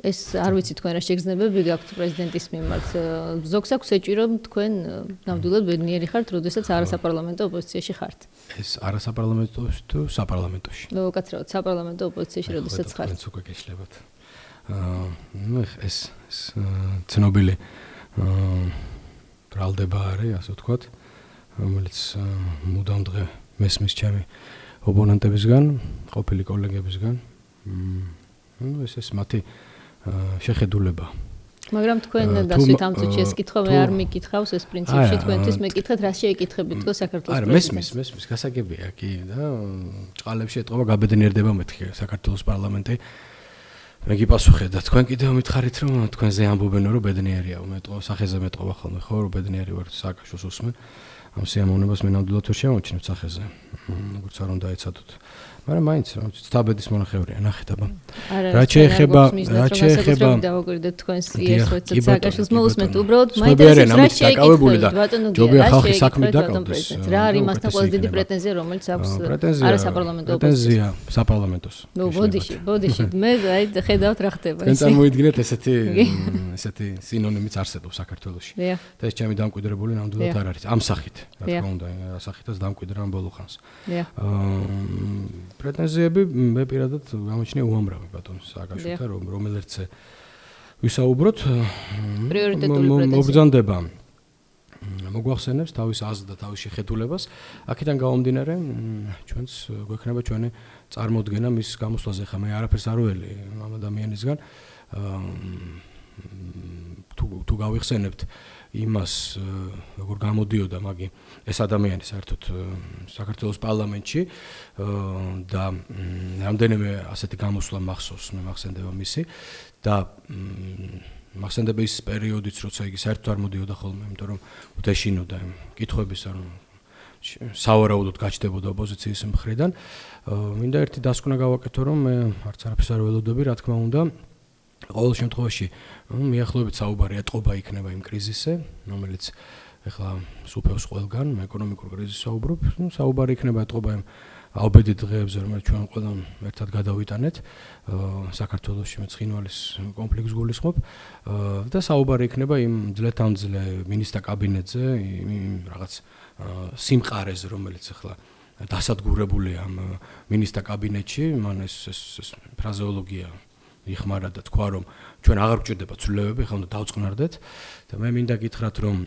ეს არ ვიცი თქვენ რა შეგრძნებები გაქვთ პრეზიდენტის მიმართ. ზოგს აქვს ეჭვი რომ თქვენ ნამდვილად ბედნიერი ხართ, როდესაც არასაპარლამენტო ოპოზიციაში ხართ. ეს არასაპარლამენტოში თუ საპარლამენტოში? უკაცრავად საპარლამენტო ოპოზიციაში როდესაც ხართ. თქვენც უკვე გეშლებათ. ეს ცნობილი ბრალდება არის, ასე ვთქვათ, რომელიც მუდამ დღე მესმის ჩემი ოპონენტებისგან, ყოფილი კოლეგებისგან. ეს მათი შეხედულება. მაგრამ თქვენ დასვით ამ წუთში ეს კითხვა მე არ მიკითხავს ეს პრინციპში თქვენთვის მე კითხეთ რა შეეკითხებით თქო საქართველოს პრეზიდენტს. მესმის გასაგებია კი და ჭყალებში ეთყობა გაბედნიერდება მეთქი საქართველოს პარლამენტი. მე გიპასუხე და თქვენ კიდევ მითხარით რომ თქვენზე ამბობენ რომ ბედნიერია მეტყო სახეზე მეტყობა ხოლმე ხო რომ ბედნიერი ვარ სააკაშოს უსმენ ამ სიამოვნებას მე ნამდვილად ვერ შევამჩნევ სახეზე როგორც არ უნდა ეცადოთ მაგრამ მაინც ცდაბედის მონახევრია ნახეთ აბა რა შეეხება დავაგვირდეთ თქვენს იეს როცა სააკაშოს მოусმენთ უბრალოდ მაინც რა შეეკითხებით ბატონო ჯობია ხალხი საქმე დაკავდეს რა არის მასთან ყველაზე დიდი პრეტენზია რომელიც აქვს არასაპარლამენტო პრეტენზია საპარლამენტოს ნუ ბოდიში მე აი ხედავთ რა ხდება ეს წარმოიდგინეთ ესეთი სინონიმიც არსებობს საქართველოში და ეს ჩემი დამკვიდრებული ნამდვილად არ არის ამ სახით რა თქმა უნდა სახითაც დამკვიდრა ამ ბოლო ხანს პრეტენზიები მე პირადად გამოჩნია უამრავი ბატონო სააკაშოთან რომელერცე ვისაუბროთ მობრძანდება მოგვახსენებს თავის აზრს და თავის შეხედულებას აქედან გამომდინარე ჩვენც გვექნება ჩვენი წარმოდგენა მის გამოსვლაზე ხა მე არაფერს არ ველი ამ ადამიანისგან თუ გავიხსენებთ იმას როგორ გამოდიოდა მაგი ეს ადამიანი საერთოდ საქართველოს პარლამენტში და რამდენიმე ასეთი გამოსვლა მახსოვს მე მახსენდება მისი და მახსენდება ის პერიოდიც როცა იგი საერთოდ არ მოდიოდა ხოლმე იმიტომ რომ უთეშინოდა იმ კითხვების ანუ სავარაუდოდ გაჩნდებოდა ოპოზიციის მხრიდან მინდა ერთი დასკვნა გავაკეთო რომ მე არც არაფერს არ ველოდები რა თქმა უნდა ყოველ შემთხვევაში მიახლოებით საუბარი ეტყობა იქნება იმ კრიზისზე რომელიც ეხლა სუფევს ყველგან ეკონომიკურ კრიზისს საუბრობ საუბარი იქნება ეტყობა იმ ალბედი დღეებზე რომელიც ჩვენ ყველამ ერთად გადავიტანეთ საქართველოში მეცხინვალის კონფლიქტს გულისხმობ და საუბარი იქნება იმ ძლეთამძლე მინისტრთა კაბინეტზე იმ რაღაც სიმყარეზე რომელიც ეხლა დასადგურებულია ამ მინისტრთა კაბინეტში მან ეს ფრაზეოლოგია იხმარა და თქვა რომ ჩვენ აღარ გვჭირდება ცვლილებები, ხომ და დავწყნარდეთ და მე მინდა გითხრათ რომ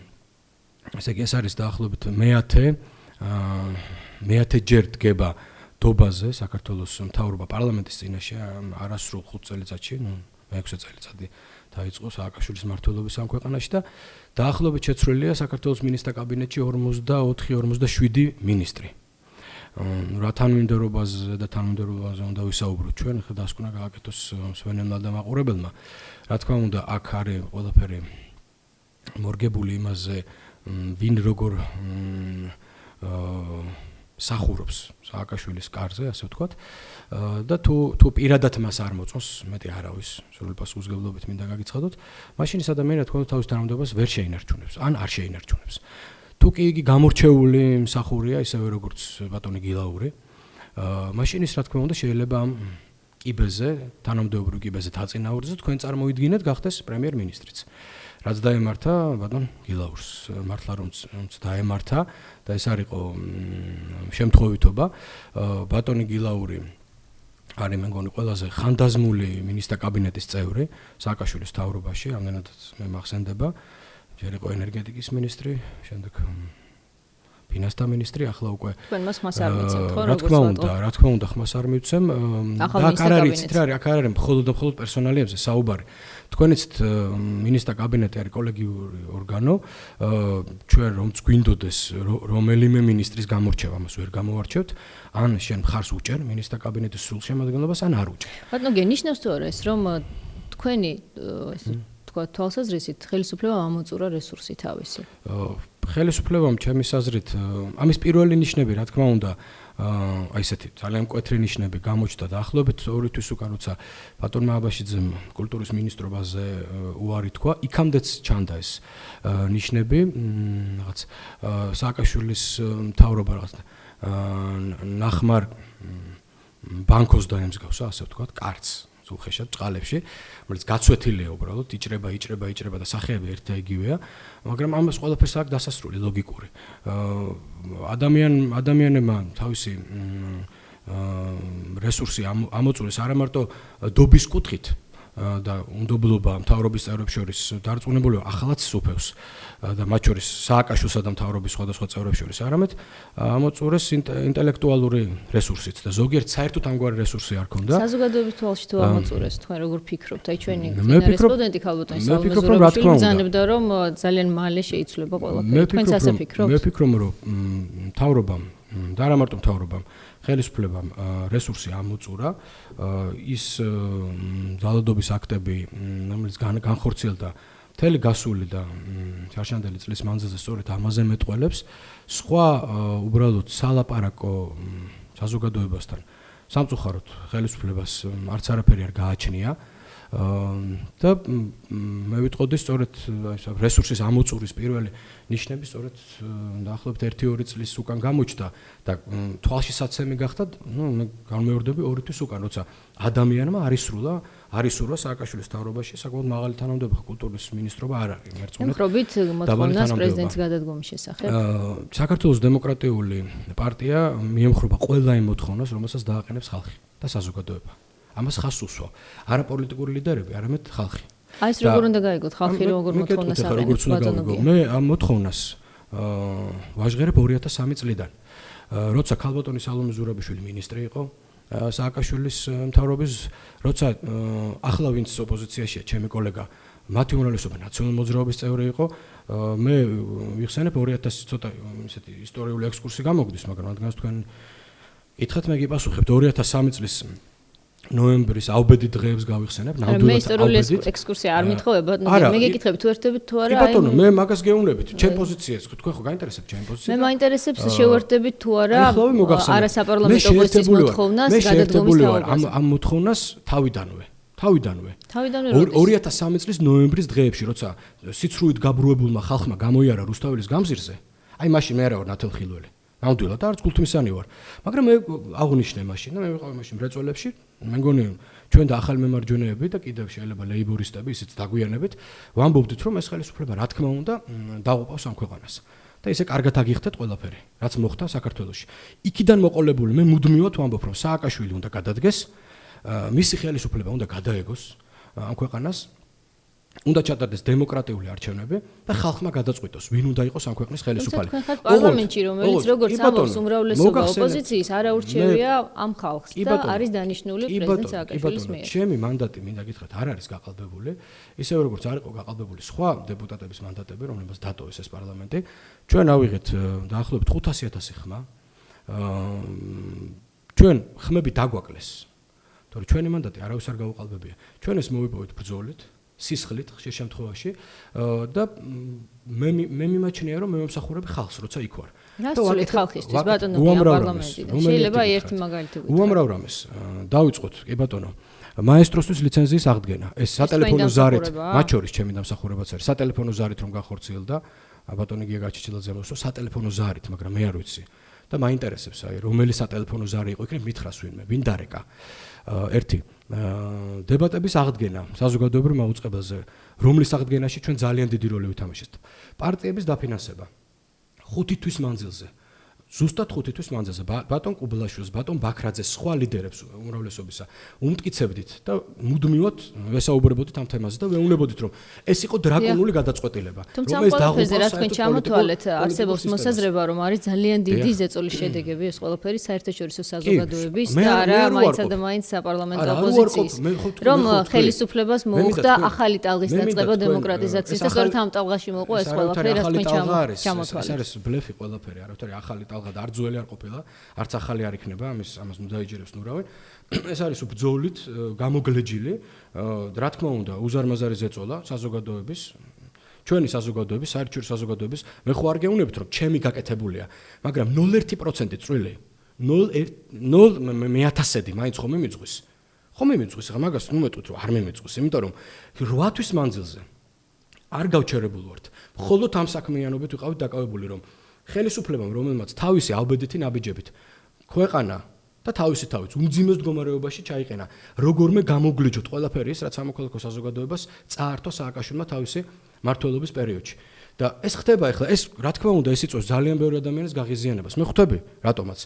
ესე იგი ეს არის დაახლოებით მეათე ჯერ დგება დობაზე საქართველოს მთავრობა პარლამენტის წინაშე არასრულ 5 წელიწადში, ნუ მე-6 წელიწადი დაიწყო სააკაშვილის მმართველობის ამ ქვეყანაში და დაახლოებით შეცვლილია საქართველოს მინისტრთა კაბინეტში 44-47 მინისტრი. რა თანმიმდევრობაზე და თანმიმდევრობაზე უნდა ვისაუბროთ ჩვენ ხა დასკვნა გააკეთოს სვენელმა და მაყურებელმა რა თქმა უნდა აქ არის ყველაფერი მორგებული იმაზე ვინ როგორ სახურობს სააკაშვილის კარზე ასე ვთქვათ და თუ პირადად მას არ მოწონს მეტი არავის სრული პასუხისმგებლობით მინდა გაგიცხადოთ მაშინ ეს ადამიანი რა თქმა უნდა თავის თანამდებობას ვერ შეინარჩუნებს ან არ შეინარჩუნებს თუ კი იგი გამორჩეული მსახურია ისევე როგორც ბატონი გილაური მაშინ ის რა თქმა უნდა შეიძლება ამ კიბეზე თანამდებობრივ კიბეზე დაწინაურდეს თქვენ წარმოიდგინეთ გახდეს პრემიერ-მინისტრიც რაც დაემართა ბატონ გილაურს მართლა რომც დაემართა და ეს არ იყო შემთხვევითობა ბატონი გილაური არის მე მგონი ყველაზე ხანდაზმული მინისტრთა კაბინეტის წევრი სააკაშვილის მთავრობაში ამდენადაც მე მახსენდება ჯერ იყო ენერგეტიკის მინისტრი, შემდეგ ფინანსთა მინისტრი, ახლა უკვე თქვენ მას არ მიცემთ ხო რა თქმა უნდა ხმას არ მივცემ და აქ არ არის მხოლოდ პერსონალიებზე საუბარი. თქვენიც მინისტრთა კაბინეტი არის კოლეგიური ორგანო, ჩვენ რომც გვინდოდეს რომელიმე მინისტრის გამორჩევა, მას ვერ გამოვარჩევთ, ან შენ მხარს უჭერ მინისტრთა კაბინეტის სრულ შემადგენლობას, ან არ უჭერ. ბატონო, გენიშნავს თუ არა ეს რომ თქვენი თვალსაზრისით ხელისუფლებამ ამოწურა რესურსი თავისი. ხელისუფლებამ ჩემის აზრით ამის პირველი ნიშნები რა თქმა უნდა აი ესეთი ძალიან მკვეთრი ნიშნები გამოჩნდა დაახლოებით 2 თვის უკან, როცა ბატონმა აბაშიძემ კულტურის მინისტრობაზე უარი თქვა, იქამდეც ჩანდა ეს ნიშნები, რაღაც სააკაშვილის მთავრობა რაღაც ნახმარ ბანკოს დაემსგავსა, ასე ვთქვათ, კარც უხეშად წყალებში, რომელიც გაცვეთილია უბრალოდ, იჭრება და სახეები ერთ და იგივეა, მაგრამ ამას ყველაფერს აქვს დასასრული ლოგიკური. ადამიანებმა თავისი რესურსი ამოწურეს არა მარტო დობის კუთხით და უნდობლობა მთავრობის წევრებს შორის დარწმუნებულია ახალაც სუფევს და მათ შორის სააკაშვილსა და მთავრობის სხვადასხვა წევრებს შორის არამედ ამოწურეს ინტელექტუალური რესურსიც და ზოგიერთ საერთოდ ამგვარი რესურსი არ ქონდა. საზოგადოების თვალში თუ ამოწურეს, თქვენ როგორ ფიქრობთ? აი ჩვენი რესპონდენტი ქალბატონი საუმეზურებელი ბრძანებდა, რომ ძალიან მალე შეიცვლება ყველაფერი. თქვენც ასე ფიქრობთ? მე ვფიქრობ, რომ მთავრობამ და არა მარტო მთავრობამ ხელისუფლებამ რესურსი ამოწურა, ის ძალადობის აქტები, რომელიც განხორციელდა მთელი გასული და შარშანდელი წლის მანძილზე სწორედ ამაზე მეტყველებს, სხვა უბრალოდ სალაპარაკო საზოგადოებასთან სამწუხაროდ ხელისუფლებას არც არაფერი არ გააჩნია და მე ვიტყოდი სწორედ რესურსის ამოწურის პირველი ნიშნები სწორედ დაახლოებით 1-2 წლის უკან გამოჩნდა და თვალშისაცემი გახდა, მე განმეორდები 2 თვის უკან, როცა ადამიანმა არისურვა სააკაშვილის მთავრობაში საკმაოდ მაღალი თანამდებობა კულტურის მინისტრობა არ არის მერწმუნედ. მხრობით მოთხოვნას პრეზიდენტის გადადგომის შესახებ. საქართველოს დემოკრატიული პარტია მიემხრობა ყველა იმ მოთხოვნას, რომელსაც დააყენებს ხალხი და საზოგადოება. ამას ხაზს უსვა. არა პოლიტიკური ლიდერები, არამედ ხალხი. აი ეს როგორ უნდა გაიგოთ ხალხი როგორ მოთხოვნას აყენებს ბატონო? მე ამ მოთხოვნას ვაჟღერებ 2003 წლიდან. როცა ქალბატონი სალომე ზურაბიშვილი მინისტრი იყო სააკაშვილის მთავრობის, როცა ახლა ვინც ოპოზიციაშია ჩემი კოლეგა მათი უმრავლესობა ნაციონალურ მოძრაობის წევრი იყო, მე ვიხსენებ 2000 ცოტა ისეთი ისტორიული ექსკურსი გამოგდის, მაგრამ რადგანაც თქვენ კითხეთ, მე გიპასუხებთ 2003 წლის ნოემბრის აუბედი დღეებს გავიხსენებ, ნამდვილად მე ისტორიული ექსკურსია არ მითხოვებ, მე გეკითხები თუ ერთდებით თუ არა. კი ბატონო, მე მაგას გეუბნებით, ჩემ პოზიციას, თქვენ ხო გაინტერესებს ჩემი პოზიცია? მე მაინტერესებს შევერთებით თუ არა არასაპარლამენტო ოპოზიციის მოთხოვნას გადადგომის თაობას. ამ მოთხოვნას თავიდანვე 2003 წლის ნოემბრის დღეებში, როცა სიცრუით გაბრუებულმა ხალხმა გამოიარა რუსთაველის გამზირზე, აი მაშინ მე არა ვარ ნათელხილველი. ნამდვილად არც გულთმისანი ვარ, მაგრამ მე აღნიშნე მაშინ და მე ვიყავი მაშინ მრეწველებში, მე მგონი ჩვენ და ახალი მემარჯვენეები და კიდევ შეიძლება ლეიბორისტები ისიც დაგვიანებით ვამბობდით, რომ ეს ხელისუფლება რა თქმა უნდა დაღუპავს ამ ქვეყანას. და ისე კარგად აგიხდეთ ყველაფერი, რაც მოხდა საქართველოში. იქიდან მოყოლებული მე მუდმივად ვამბობ, რომ სააკაშვილი უნდა გადადგეს, მისი ხელისუფლება უნდა გადაეგოს ამ ქვეყანას. უნდა ჩატარდეს დემოკრატიული არჩევნები და ხალხმა გადაწყვიტოს, ვინ უნდა იყოს ამ ქვეყნის ხელისუფალი. თქვენ ხართ პარლამენტში, რომელიც როგორც ამბობს უმრავლესობა ოპოზიციის არაურჩევია ამ ხალხს და არის დანიშნული პრეზიდენტ სააკაშვილის მიერ. ჩემი მანდატი მინდა გითხრათ არ არის გაყალბებული, ისევე როგორც არ იყო გაყალბებული სხვა დეპუტატების მანდატები, რომლებსაც დატოვეს ეს პარლამენტი. ჩვენ ავიღეთ დაახლოებით 500,000 ხმა. ჩვენ ხმები დაგვაკლეს. თორე ჩვენი მანდატი არავის არ გაუყალბებია. ჩვენ ეს მოვიპოვეთ ბრძოლით. სისხლით ხშირ შემთხვევაში და მე მიმაჩნია რომ მე მომსახურებ ხალხს როცა იქ ვარ. რა სულით ხალხისთვის ბატონო პარლამენტიდან შეიძლება ერთი მაგალითი ვიტყვი. უამრავ რამეს დავიწყოთ კი ბატონო. მაესტროსთვის ლიცენზიის აღდგენა. ეს სატელეფონო ზარით, მათ შორის ჩემი დამსახურებაც არის. სატელეფონო ზარით რომ განხორციელდა ბატონი გია გაჩიჩილაძე მოსო სატელეფონო ზარით, მაგრამ მე არ ვიცი. და მაინტერესებს აი რომელი სატელეფონო ზარი იყო იქნებ მითხრას ვინმე, ვინ დარეკა. ერთი დებატების აღდგენა საზოგადოებრივ მაუწყებელზე, რომლის აღდგენაში ჩვენ ძალიან დიდი როლი ვითამაშეთ. პარტიების დაფინანსება 5 თვის მანძილზე. ზუსტად 5 თვის მანძილზე ბატონ კუბლაშვილს, ბატონ ბაქრაძეს, სხვა ლიდერებს უმრავლესობისა უმტკიცებდით და მუდმივად ვესაუბრებოდით ამ თემაზე და ვეუბნებოდით, რომ ეს იყო დრაკონული გადაწყვეტილება, რომელიც დაღუპავს რა თქვენ ჩამოთვალეთ, არსებობს მოსაზრება, რომ არის ძალიან დიდი ზეწოლის შედეგები ეს ყველაფერი საერთაშორისო საზოგადოების და არა მაინცსა და მაინც საპარლამენტო ოპოზიციის, რომ ხელისუფლებას მოუხდა ახალი ტალღის დაწყება დემოკრატიზაციის და სწორედ ამ ტალღაში მოყვა ეს ყველაფერი, რაც თქვენ ჩამოთვალეთ. ეს არის ბლეფი ყველაფერი, არავითარი ახალი ტალღა და არ ძველი არ ყოფილა, არც ახალი არ იქნება, ამას დაიჯერებს ნურავენ. ეს არის ბრძოლით გამოგლეჯილი, რა თქმა უნდა, უზარმაზარი ზეწოლა საზოგადოების, ჩვენი საზოგადოების, საერთაშორისო საზოგადოების, მე ხო არ გეუბნებით, რომ ჩემი გაკეთებულია, მაგრამ 0.1% წვლილი 0 მე-1000-დი მაინც ხომ მიმიძღვის. ხომ მიმიძღვის, ახლა მაგას ნუ მეტყვით რომ არ მიმიძღვის, იმიტომ რომ 8 თვის მანძილზე არ გავჩერებული ვართ. მხოლოდ ამ საქმიანობით ვიყავით დაკავებული, რომ ხელისუფლებამ, რომელმაც თავისი ალბედეთი ნაბიჯებით ქვეყანა და თავისი თავით უმძიმეს მდგომარეობაში ჩაიყენა, როგორმე გამოგვლიჯოთ ყველაფერი ის, რაც სამოქალაქო საზოგადოებას წაართვა სააკაშვილმა თავისი მმართველობის პერიოდში. და ეს ხდება ახლა, ეს რა თქმა უნდა, ეს იწვევს ძალიან ბევრი ადამიანის გაღიზიანებას. მე ხვდები, რატომაც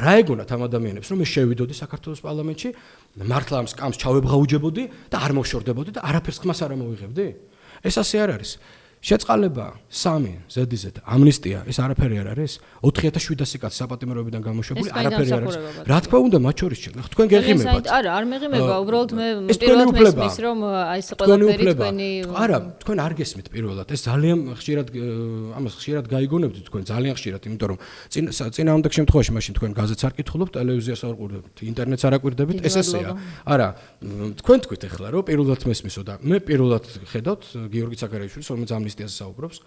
რა ეგონათ ამ ადამიანებს, რომ მე შევიდოდი საქართველოს პარლამენტში, მართლა ამ სკამს ჩავებღაუჯებოდი და არ მოშორდებოდი და არაფერს ხმას არ ამოვიღებდი? ეს ასე არ არის. შეწყალება 3 ზედიზედ ამნისტია, ეს არაფერი არ არის? 4700 კაცი საპატიმროებიდან გამოშვებული, არაფერი არ არის. რა თქმა უნდა, მათ შორის თქვენ გეღიმებათ. არა, არ მეღიმება, უბრალოდ მე პირველად მესმის, რომ აი ეს ყველაფერი თქვენი არა, თქვენ არ გესმით პირველად. ეს ძალიან ხშირად ამას ხშირად გაიგონებთ თქვენ, ძალიან ხშირად, იმიტომ რომ წინააღმდეგ შემთხვევაში მაშინ თქვენ გაზეთს არ კითხულობთ, ტელევიზიას არ ყურებთ, ინტერნეტს არ აკვირდებით, ეს ესეა. არა, თქვენ თქვით ახლა, რომ პირველად მესმისო და მე პირველად ხედავთ გიორგი ცაგარაშვილის, რომელიც ამნისტიაზე საუბრობს.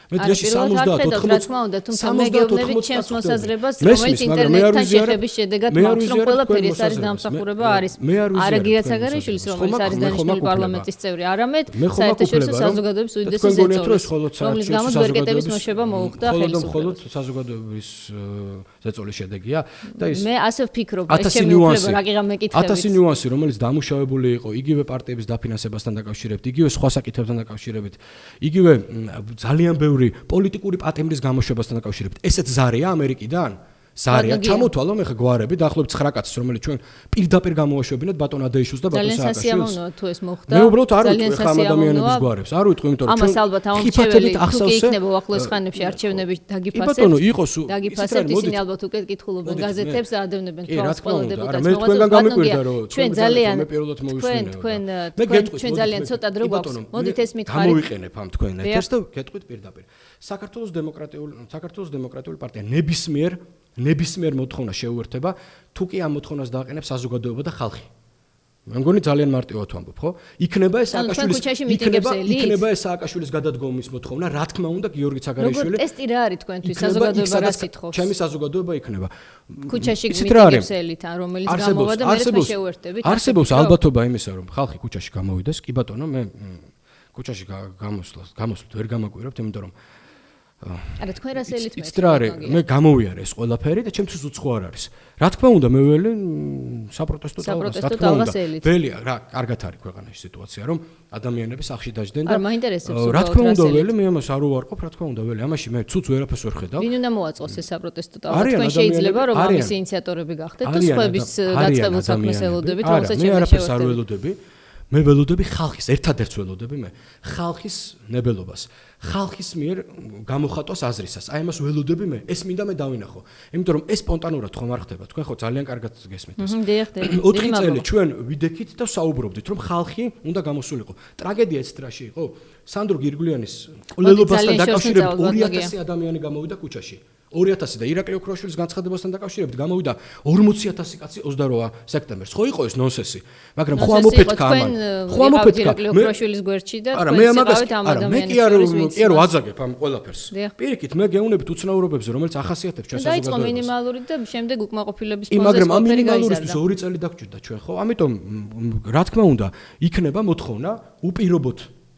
მე დღეში 70 რა თქმა უნდა, თუმცა მე გეუბნებით ჩემს მოსაზრებას, რომელიც ინტერნეტთან შეხების შედეგად მაქვს, რომ ყველაფერი ეს არის დამსახურება არის. არა გიორგი ცაგარაშვილის, რომელიც არის დანიშნული პარლამენტის წევრი, არამედ საერთაშორისო საზოგადოების უდიდესი ზეწოლის, რომლის გამო ბერკეტების მოშვება მოუხდა ხელისუფლებას. მხოლოდ საზოგადოების ზეწოლის შედეგია და ის მე ასე ვფიქრობ, ეს ჩემი უფლება, რა გიღა მეკითხებით. 1000 ნიუანსი, რომელიც დამუშავებული იყო იგივე პარტიების დაფინანსებასთან დაკავშირებით, იგივე სხვა საკითხებთან დაკავშირებით, იგივე ძალიან ბევრი პოლიტიკური პატემრის გამოშვებასთან დაკავშირებით. ესეც ზარია ამერიკიდან? ზარია. ჩამოთვალო მე ხა გვარები დაახლოებით 9 კაცს, რომელიც ჩვენ პირდაპირ გამოაშვებინეთ ბატონ ადეიშვილს და ბატონ სააკაშვილს. ძალიან სასიამოვნოა თუ ეს მოხდა. მე უბრალოდ არ ვიტყვი ხა ამ ადამიანების გვარებს. არ ვიტყვი, იმიტომ რომ ამას ალბათ ამორჩეველი თუ კი იქნება ახლოს ხანებში არჩევნები დაგიფასებთ. ბატონო, იყოს დაგიფასებთ, ისინი ალბათ უკეთ კითხულობენ გაზეთებს და ადევნებენ თვალს ყველა დეპუტატს. მე თქვენგან გამიკვირდა რომ ჩვენ ძალიან მე პირველად მოვისმინე. ჩვენ ძალიან ცოტა დრო გვაქვს. მოდით ეს მითხარი. გამოვიყენებ ამ თქვენ ეთერს და გეტყვით პირდაპირ. საქართველოს დემოკრატიული პარტია ნებისმიერ მოთხოვნა შეუერთება, თუ კი ამ მოთხოვნას დააყენებს საზოგადოება და ხალხი. მე მგონი ძალიან მარტივად ვამბობ, ხო? იქნება ეს სააკაშვილის გადადგომის მოთხოვნა, რა თქმა უნდა, გიორგი ცაგარაშვილი. როგორ ტესტი რა არის თქვენთვის საზოგადოება რას ითხოვს? ჩემი საზოგადოება იქნება. ქუჩაში მიტინგებს ელით, რომელიც გამოვა და მე თქვენ შეუერთდებით. არსებობს ალბათობა იმისა, რომ ხალხი ქუჩაში გამოვიდეს. კი ბატონო, მე ქუჩაში გამოსვლით ვერ გამაკვირებთ, იმიტომ რომ არა თქვენ რას ელით მე გამოვიარე ეს ყველაფერი და ჩემთვის უცხო არ არის. რა თქმა უნდა მე ველი საპროტესტო ტალღას ელით. ველია რა კარგად არის ქვეყანაში სიტუაცია რომ ადამიანები სახში დაждდნენ და არ მაინტერესებს რა თქმა უნდა ველი მე ამას არ უარყოფ რა თქმა უნდა ველი ამაში მე ცუც ვერაფერს ვერ ხედავ. ვინ უნდა მოაწყოს ეს საპროტესტო ტალღა? თქვენ შეიძლება რომ ამის ინიციატორები გახდეთ თუ სხვების დაწყებულ საქმეს ელოდებით რომელსაც მე არაფერს არ ველოდები. მე ველოდები ხალხის, ერთადერთს ველოდები მე, ხალხის ნებელობას, ხალხის მიერ გამოხატვას აზრისას. აი ამას ველოდები მე, ეს მინდა მე დავინახო. იმიტომ რომ ეს სპონტანურად ხომ არ ხდება. თქვენ ხო ძალიან კარგად გესმით ეს. 4 წელი ჩვენ ვიდექით და საუბრობდით, რომ ხალხი უნდა გამოსულიყო. ტრაგედია ეს რაში იყო? სანდრო გირგვლიანის ყოლელობასთან დაკავშირებით 2000 ადამიანი გამოვიდა ქუჩაში. 2000 და ირაკლი ოქროშვილის განცხადებასთან დაკავშირებით გამოვიდა 40000 კაცი 28 სექტემბერს. ხო იყო ეს ნონსენსი, მაგრამ ხო ამოფეთქა ამან. ხო ამოფეთქა ირაკლი ოქროშვილის გვერდში და თქვენ შეყავით ამ ადამიანის შორის. კი არ ვაძაგებ ამ ყველაფერს. პირიქით მე გეუნებით უცნაურობებზე, რომელიც ახასიათებს ჩვენ საზოგადოებას. დაიწყო მინიმალური და შემდეგ უკმაყოფილების ფონზე მაგრამ ამ მინიმალურისთვის 2 წელი დაგჭირდა ჩვენ, ხო? ამიტომ რა თქმა უნდა, იქნება მოთხოვნა უპირობოდ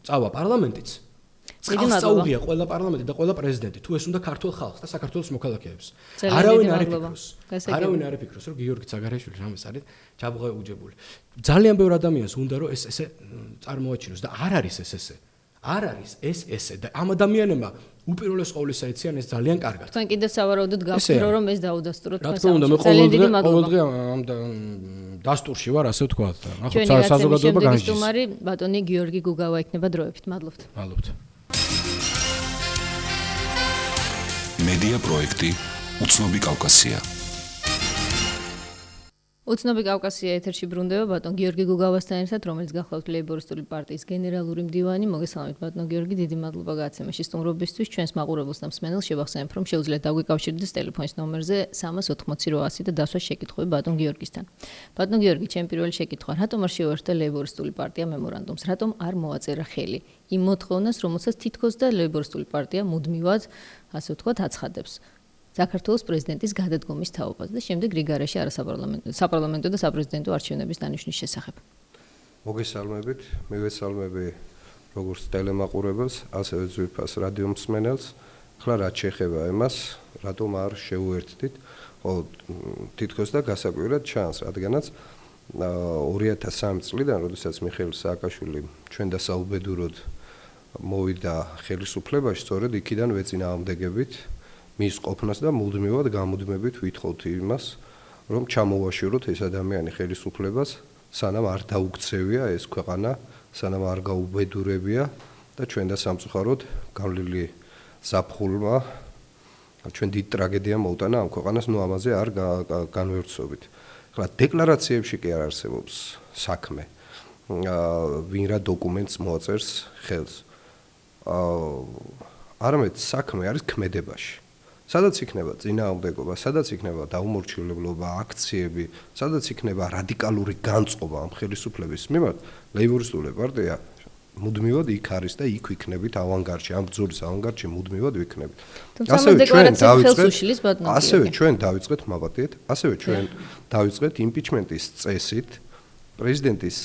წავა პარლამენტიც. წაუღია ყველა პარლამენტი და ყველა პრეზიდენტი, თუ ეს უნდა ქართულ ხალხს და საქართველოს მოქალაქეებს. არავინ არ იფიქროს, რომ გიორგი ცაგარაშვილი რამეს არის ჩაბღაუჯებული. ძალიან ბევრ ადამიანს უნდა რომ ეს ესე წარმოაჩინოს და არ არის ეს ესე. არ არის ეს ესე და ამ ადამიანებმა უპირველეს ყოვლისა ეციან ეს ძალიან კარგად. თქვენ კიდევ სავარაუდოდ გავფიქრო რომ ეს დაუდასტუროთ თქვენ. რა თქმა უნდა, მე ყოველდღე ამ დასტურში ვარ, ასე ვთქვათ. ახლა საზოგადოება განსჯის. სტუმარი ბატონი გიორგი გუგავა იქნება დროებით. მადლობთ. მედია პროექტი უცნობი კავკასია. უცნობი კავკასია ეთერში ბრუნდება ბატონ გიორგი გუგავასთან ერთად, რომელიც გახლავთ ლეიბორისტული პარტიის გენერალური მდივანი. მოგესალმებით ბატონ გიორგი, დიდი მადლობა გაცემაში სტუმრობისთვის. ჩვენს მაყურებელს და მსმენელს შევახსენებ, რომ შეუძლიათ დაგვიკავშირდეს ტელეფონის ნომერზე 380 და დასვას შეკითხვები ბატონ გიორგისთან. ბატონ გიორგი, ჩემი პირველი შეკითხვა, რატომ არ შეუერთდა ლეიბორისტული პარტია მემორანდუმს? რატომ არ მოაწერა ხელი იმ მოთხოვნას, რომელსაც თითქოს და ლეიბორისტული პარტია მუდმივად, ასე ვთქვათ, აცხადებს? საქართველოს პრეზიდენტის გადადგომის თაობას და შემდეგ რიგარეში საპარლამენტო და საპრეზიდენტო არჩევნების დანიშვნის შესახებ. მოგესალმებით, მივესალმები როგორც ტელემაყურებელს, ასევე ძვირფას რადიო მსმენელს. ახლა რაც შეეხება იმას, რატომ არ შეუერთდით, თითქოს და გასაკვირად ჩანს, რადგანაც 2003 წლიდან, როდესაც მიხეილ სააკაშვილი ჩვენ დასაუბედუროდ მოვიდა ხელისუფლებაში, სწორედ იქიდან ვეწინააღმდეგებით მის ყოფნას და მუდმივად გამუდმებით ვითხოვთ იმას, რომ ჩამოვაშოროთ ეს ადამიანი ხელისუფლებას, სანამ არ დაუქცევია ეს ქვეყანა, სანამ არ გაუბედურებია და ჩვენ და სამწუხაროდ გავლილი ზაფხულმა ჩვენ დიდ ტრაგედია მოუტანა ამ ქვეყანას, ამაზე არ განვერცობით. ახლა დეკლარაციებში კი არ არსებობს საქმე. ვინ რა დოკუმენტს მოაწერს ხელს. არამედ საქმე არის ქმედებაში. სადაც იქნება წინააღმდეგობა, სადაც იქნება დაუმორჩილებლობა, აქციები, სადაც იქნება რადიკალური განწყობა ამ ხელისუფლების მიმართ, ლეიბორისტული პარტია მუდმივად იქ არის და იქ ვიქნებით ავანგარდში, ამ ბრძოლის ავანგარდში მუდმივად ვიქნებით. ასევე ჩვენ დავიწყეთ მაბატიეთ, ასევე ჩვენ დავიწყეთ იმპიჩმენტის წესით პრეზიდენტის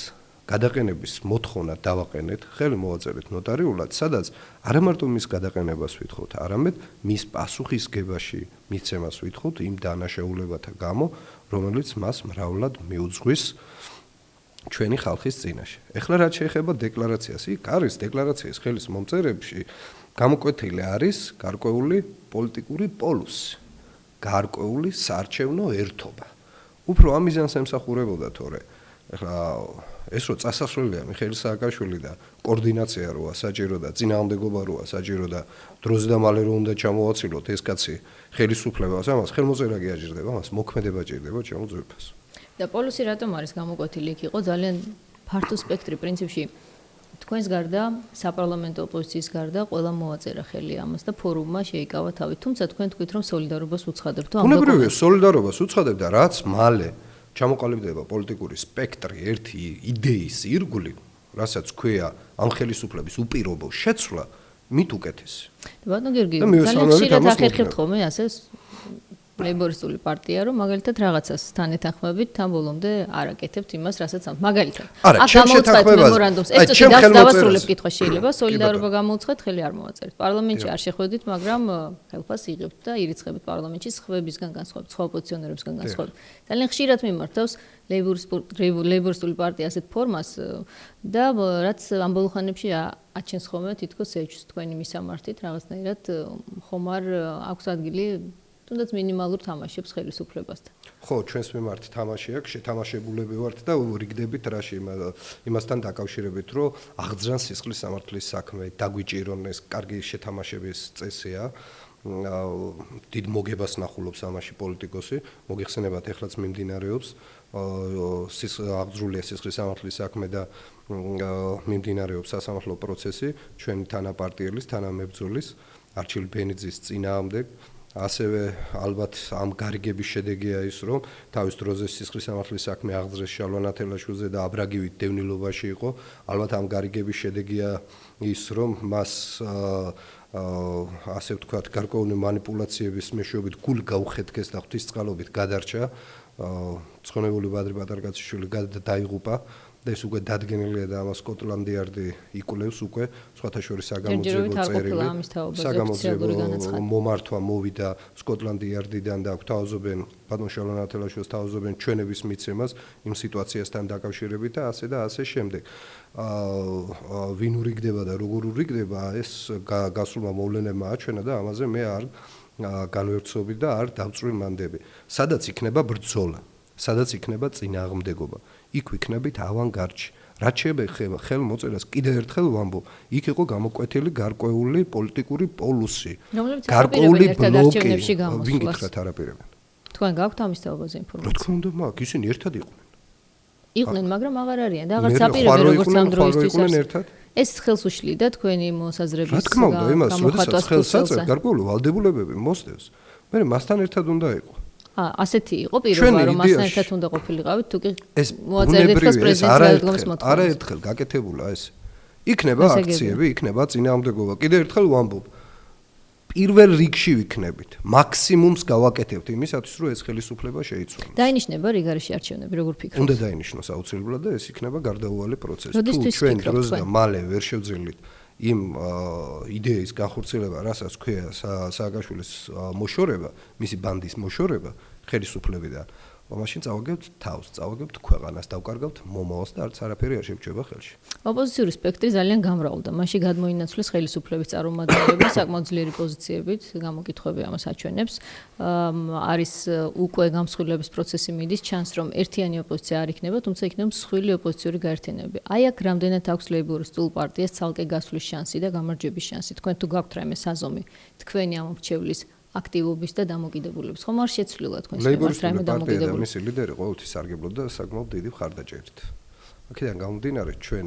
გადაყენების მოთხოვნა დავაყენეთ, ხელი მოვაწერეთ ნოტარიულად, სადაც არა მარტო მის გადაყენებას ვითხოვთ, არამედ მის პასუხისგებაში მიცემას ვითხოვთ იმ დანაშაულებათა გამო, რომელიც მას მრავლად მიუძღვის ჩვენი ხალხის წინაშე. ეხლა რაც შეეხება დეკლარაციას, იქ არის დეკლარაციის ხელის მომწერებში გამოკვეთილი არის გარკვეული პოლიტიკური პოლუსი, გარკვეული საარჩევნო ერთობა. უფრო ამ მიზანს ემსახურებოდა თორე ეხლა ეს რო წასასვლელია მიხეილ სააკაშვილი და კოორდინაცია როა საჭირო და წინააღმდეგობა როა საჭირო და დროზე და მალე რო უნდა ჩამოვაცილოთ ეს კაცი ხელისუფლებას, ამას ხელმოწერა კი აჭირდება, მას მოქმედება ჭირდება ჩემო ძვირფას. და პოლუსი რატომ არის გამოკვეთილი? იქ იყო ძალიან ფართო სპექტრი პრინციპში. თქვენს გარდა, საპარლამენტო ოპოზიციის გარდა, ყველა მოაწერა ხელი ამას და ფორუმმა შეიკავა თავი. თუმცა თქვენ თქვით, რომ სოლიდარობას უცხადებთ ამ ბუნებრივია, სოლიდარობას უცხადებ და რაც მალე ჩამოყალიბდება პოლიტიკური სპექტრი, ერთი იდეის ირგვლივ, რასაც ქვია ამ ხელისუფლების უპირობო შეცვლა, მით უკეთესი. ბატონო გიორგი, ძალიან ხშირად ახერხებთ ხოლმე ასე ლეიბორისტული პარტია, რომ მაგალითად რაღაცას თან ეთანხმებით, თან ბოლომდე არ აკეთებთ იმას, რასაც ამ მაგალითად. აქ გამოუცხადეთ მემორანდუმს, ეს წუთი დავასრულებ კითხვა შეიძლება, სოლიდარობა გამოუცხადეთ, ხელი არ მოვაწერთ. პარლამენტში არ შეხვედით, მაგრამ ხელფას იღებთ და ირიცხებით პარლამენტში სხვებისგან განსხვავებით, სხვა ოპოზიციონერებისგან განსხვავებით. ძალიან ხშირად მიმართავს ლეიბორისტული პარტია ასეთ ფორმას და რაც ამ ბოლო ხანებში აჩენს ხოლმე თითქოს ეჭვს თქვენი მისამართით, რაღაცნაირად ხომ არ აქვს ადგილი თუნდაც მინიმალურ თამაშებს ხელისუფლებასთან. ხო, ჩვენს მიმართ თამაში აქვს, შეთამაშებულები ვართ და ვრიგდებით რაში იმასთან დაკავშირებით, რომ აღძრან სისხლის სამართლის საქმე, დაგვიჭირონ ეს კარგი შეთამაშების წესია. დიდ მოგებას ნახულობს ამაში პოლიტიკოსი, მოგიხსენებათ ეხლაც მიმდინარეობს აღძრულია სისხლის სამართლის საქმე და მიმდინარეობს სასამართლო პროცესი ჩვენი თანაპარტიელის, თანამებრძოლის არჩილ ბენიძის წინააღმდეგ. ასევე ალბათ ამ გარიგების შედეგია ის, რომ თავის დროზე სისხლის სამართლის საქმე აღძრეს შალვა ნათელაშვილზე და აბრაგივით დევნილობაში იყო. ალბათ ამ გარიგების შედეგია ის, რომ მას ასე ვთქვათ, გარკვეული манипуляციების მეშვეობით გული გაუხეთქეს და ღვთისწყალობით გადარჩა. ცხონებული ბადრი პატარკაციშვილი დაიღუპა და ეს უკვე დადგენილია და ამას სკოტლანდი იარდი იკვლევს უკვე სხვათა შორის საგამოძიებო წერილი. საგამოძიებო მომართვა მოვიდა სკოტლანდი იარდიდან და გვთავაზობენ ბატონ შალვა ნათელაშვილს თავაზობენ ჩვენების მიცემას იმ სიტუაციასთან დაკავშირებით და ასე შემდეგ. ვინ ურიგდება და როგორ ურიგდება ეს გასულმა მოვლენებმა აჩვენა და ამაზე მე არ განვერცობი და არ დავწვრივ მანდები. სადაც იქნება ბრძოლა, სადაც იქნება წინააღმდეგობა, იქ ვიქნებით ავანგარდში. რაც შეეხება ხელმოწერას, კიდევ ერთხელ ვამბობ, იქ იყო გამოკვეთილი გარკვეული პოლიტიკური პოლუსი, გარკვეული ბლოკი. ვინ გითხრათ არაპირებენ? თქვენ გაქვთ ამის თაობაზე ინფორმაცია? რა თქმა უნდა, მაქვს, ისინი ერთად იყვნენ, მაგრამ აღარ არიან და აღარც აპირებენ როგორც ამ დროისთვის ერთად. ეს ხელს უშლიდა თქვენი მოსაზრების რა თქმა უნდა, იმას, როდესაც ხელს აწევს, გარკვეული ვალდებულებები მოსდევს. მე მასთან ერთად უნდა იყო. ასეთი იყო პირობა, რომ მასთან ერთად უნდა ყოფილიყავით, თუ კი მოაწერდით ხელს პრეზიდენტის გადადგომის მოთხოვნა. არაერთხელ გაკეთებულა ეს. იქნება აქციები, იქნება წინააღმდეგობა. კიდევ ერთხელ ვამბობ. პირველ რიგში ვიქნებით. მაქსიმუმს გავაკეთებთ იმისათვის, რომ ეს ხელისუფლება შეიცვალოს. დაინიშნება რიგარიში არჩევნები, როგორ ფიქრობთ? უნდა დაინიშნოს აუცილებლად და ეს იქნება გარდაუვალი პროცესი. როდესთვის თუ ჩვენ ფიქრობთ დროს და თქვენ? მალე ვერ შევძელით იმ იდეის განხორციელება, რასაც ქვია სააკაშვილის მოშორება, მისი ბანდის მოშორება ხელისუფლებიდან, მაშინ წავაგებთ თავს, წავაგებთ ქვეყანას, დავკარგავთ მომავალს და არც არაფერი არ შეგვჭება ხელში. ოპოზიციური სპექტრი ძალიან გამრავლდა. მაშინ გადმოინაცვლეს ხელისუფლების წარმომადგენლები საკმაოდ ძლიერი პოზიციებით, გამოკითხვები ამას აჩვენებს. არის უკვე გამსხვილების პროცესი მიდის, ჩანს რომ ერთიანი ოპოზიცია არ იქნება, თუმცა იქნება მსხვილი ოპოზიციური გაერთიანებები. აი აქ რამდენად აქვს ლეიბორისტულ პარტიას ცალკე გასვლის შანსი და გამარჯვების შანსი. თქვენ თუ გაქვთ რაიმე საზომი თქვენი ამ მრჩევლის აქტივობის და დამოკიდებულების. ხომ არ შეცვლილა თქვენ ლეიბორისტული პარტია და მისი ლიდერი ყოველთვის სარგებლობდა საკმაოდ დიდი მხარდაჭერით. აქედან გამომდინარე ჩვენ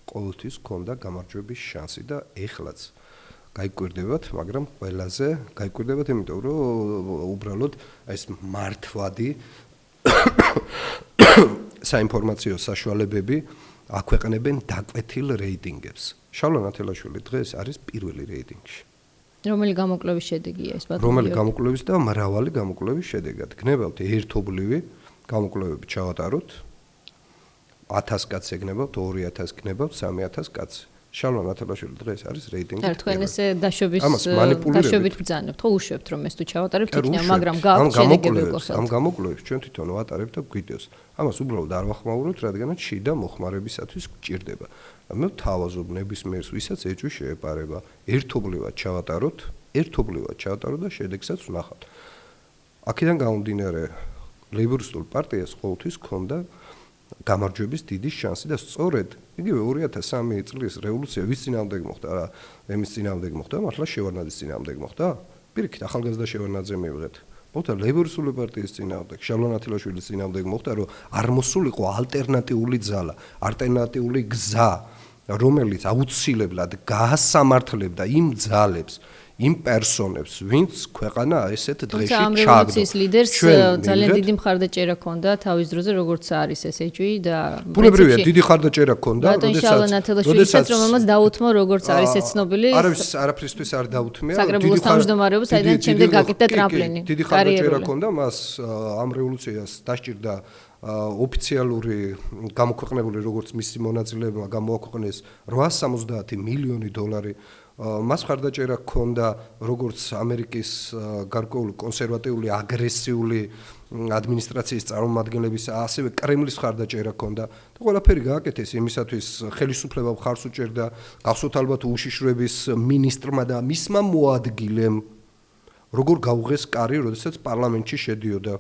ყოველთვის ჰქონდა გამარჯვების შანსი და ეხლაც გაიკვირდებათ, მაგრამ ყველაზე გაიკვირდებათ, იმიტომ რომ უბრალოდ ეს მართვადი საინფორმაციო საშუალებები აქვეყნებენ დაკვეთილ რეიტინგებს. შალვა ნათელაშვილი დღეს არის პირველი რეიტინგში. რომელი გამოკვლევის შედეგია ეს ბატონო? რომელი გამოკვლევის და მრავალი გამოკვლევის შედეგად. გნებავთ ერთობლივი გამოკვლევები ჩავატაროთ. 1000 კაცს ეგნებავთ, 2000 გნებავთ, 3000 კაცს. შალვა ნათელაშვილი დღეს არის რეიტინგში. და თქვენ ესე დაშვებით ბრძანებთ, ხო უშვებთ რომ ეს თუ ჩავატარებთ იქნება, მაგრამ გააქვთ შედეგები როგორ ხარ? ამ გამოკვლევებს ჩვენ თვითონ ვატარებთ და გვიდევს. ამას უბრალოდ არ ვახმაურებთ, რადგანაც შიდა მოხმარებისათვის გჭირდება. მე თავაზობ ნებისმიერს, ვისაც ეჭვი შეეპარება, ერთობლივად ჩავატაროთ და შედეგსაც ვნახავთ. აქედან გამომდინარე, ლეიბორისტულ პარტიას ყოველთვის ჰქონდა გამარჯვების დიდი შანსი და სწორედ იგივე 2003 წლის რევოლუცია ვის წინააღმდეგ მოხდა რა? ემის წინააღმდეგ მოხდა, მართლა შევარნაძის წინააღმდეგ მოხდა? პირიქით ახალგაზრდა შევარნაძე მივიღეთ. მოხდა ლეიბორისტული პარტიის წინააღმდეგ, შალვა ნათელაშვილის წინააღმდეგ მოხდა, რომ არ მოსულიყო ალტერნატიული ძალა, ალტერნატიული გზა, რომელიც აუცილებლად გაასამართლებდა იმ ძალებს, იმ პერსონებს, ვინც ქვეყანა ესეთ დღეში ჩააგდო. ამ რევოლუციის ლიდერს ძალიან დიდი მხარდაჭერა ჰქონდა თავის დროზე, როგორც არის ეს ეჭვი და ბუნებრივია, დიდი მხარდაჭერა ჰქონდა, როდესაც რომელმაც დაუთმო, როგორც არის ეს ცნობილი. არაფრისთვის არ დაუთმია. საკრებულოს თავმჯდომარეობა, საიდან შემდეგ გაკეთდა ტრამპლინი. დიდი მხარდაჭერა ჰქონდა, მას ამ რევოლუციას დასჭირდა ოფიციალური გამოქვეყნებული, როგორც მისი მონაწილეებმა გამოაქვეყნეს 870 მილიონი დოლარი. მას მხარდაჭერა ჰქონდა როგორც ამერიკის გარკვეული კონსერვატიული აგრესიული ადმინისტრაციის წარმომადგენლების, ასევე კრემლის მხარდაჭერა ჰქონდა და ყველაფერი გააკეთეს იმისათვის ხელისუფლება მხარს უჭერდა გახსოვთ ალბათ უშიშროების მინისტრმა და მისმა მოადგილემ როგორ გაუღეს კარი, როდესაც პარლამენტში შედიოდა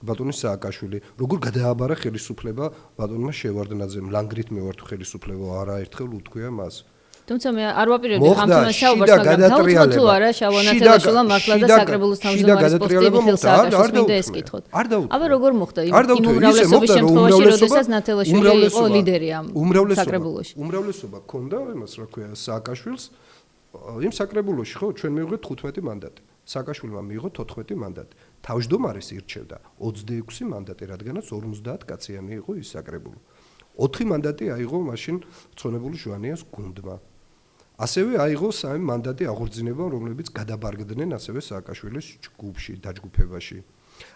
ბატონი სააკაშვილი, როგორ გადააბარა ხელისუფლება ბატონმა შევარდნაძემ, ლანგრით მევარ თუ ხელისუფლება არაერთხელ უთქვია მას. თუმცა მე არ ვაპირებდი ამ თემას საუბარს, მაგრამ დაუთმო თუ არა შალვა ნათელაშვილმა მართლა და საკრებულოს თავმჯდომარის პოსტი მიხეილ სააკაშვილს მინდა ესკითხოთ. აბა როგორ მოხდა იმ უმრავლესობის შემთხვევაში, როდესაც ნათელაშვილი იყო ლიდერი ამ საკრებულოში? უმრავლესობა ჰქონდა იმას, რა ქვია, სააკაშვილს იმ საკრებულოში, ხო, ჩვენ მივიღეთ 15 მანდატი. სააკაშვილმა მიიღო 14 მანდატი. თავმჯდომარეს ირჩევდა 26 მანდატი, რადგანაც 50 კაციანი იყო ის საკრებულო. 4 მანდატი აიღო მაშინ ცხონებული ჟვანიას გუნდმა. ასევე აიღო 3 მანდატი აღორძინებამ, რომლებიც გადაბარგდნენ ასევე სააკაშვილის ჯგუფში, დაჯგუფებაში.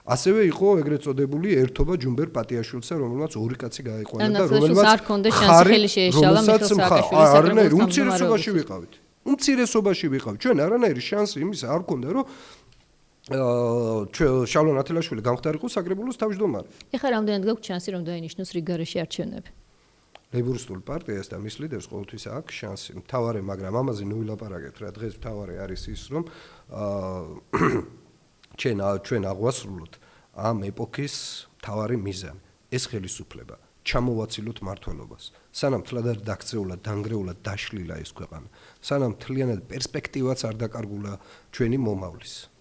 ასევე იყო ეგრეთ წოდებული ერთობა ჯუმბერ პატიაშვილსა, რომელმაც 2 კაცი გაიყვანა და რომელმაც არ ჰქონდა შანსი ხელი შეეშალა მიხეილ სააკაშვილის საკრებულოს უმცირესობაში ვიყავით. უმცირესობაში ვიყავით. ჩვენ არანაირი შანსი იმის არ ჰქონდა, რომ შალვა ნათელაშვილი გამხდარიყო საკრებულოს თავმჯდომარე. ეხლა რამდენად გაქვთ შანსი, რომ დაინიშნოს რიგარეში არჩევნები? ლეიბორისტულ პარტიას და მის ლიდერს ყოველთვის აქვს შანსი. მთავარი, მაგრამ ამაზე ნუ ვილაპარაკებთ რა. დღეს მთავარი არის ის, რომ ჩვენ აღვასრულოთ ამ ეპოქის მთავარი მიზანი. ეს ხელისუფლება ჩამოვაცილოთ მართლობას. სანამ თლად არ დაქცეულა, დანგრეულა, დაშლილა ეს ქვეყანა. სანამ თლიანად პერსპექტივაც არ დაკარგულა ჩვენი მომავლის.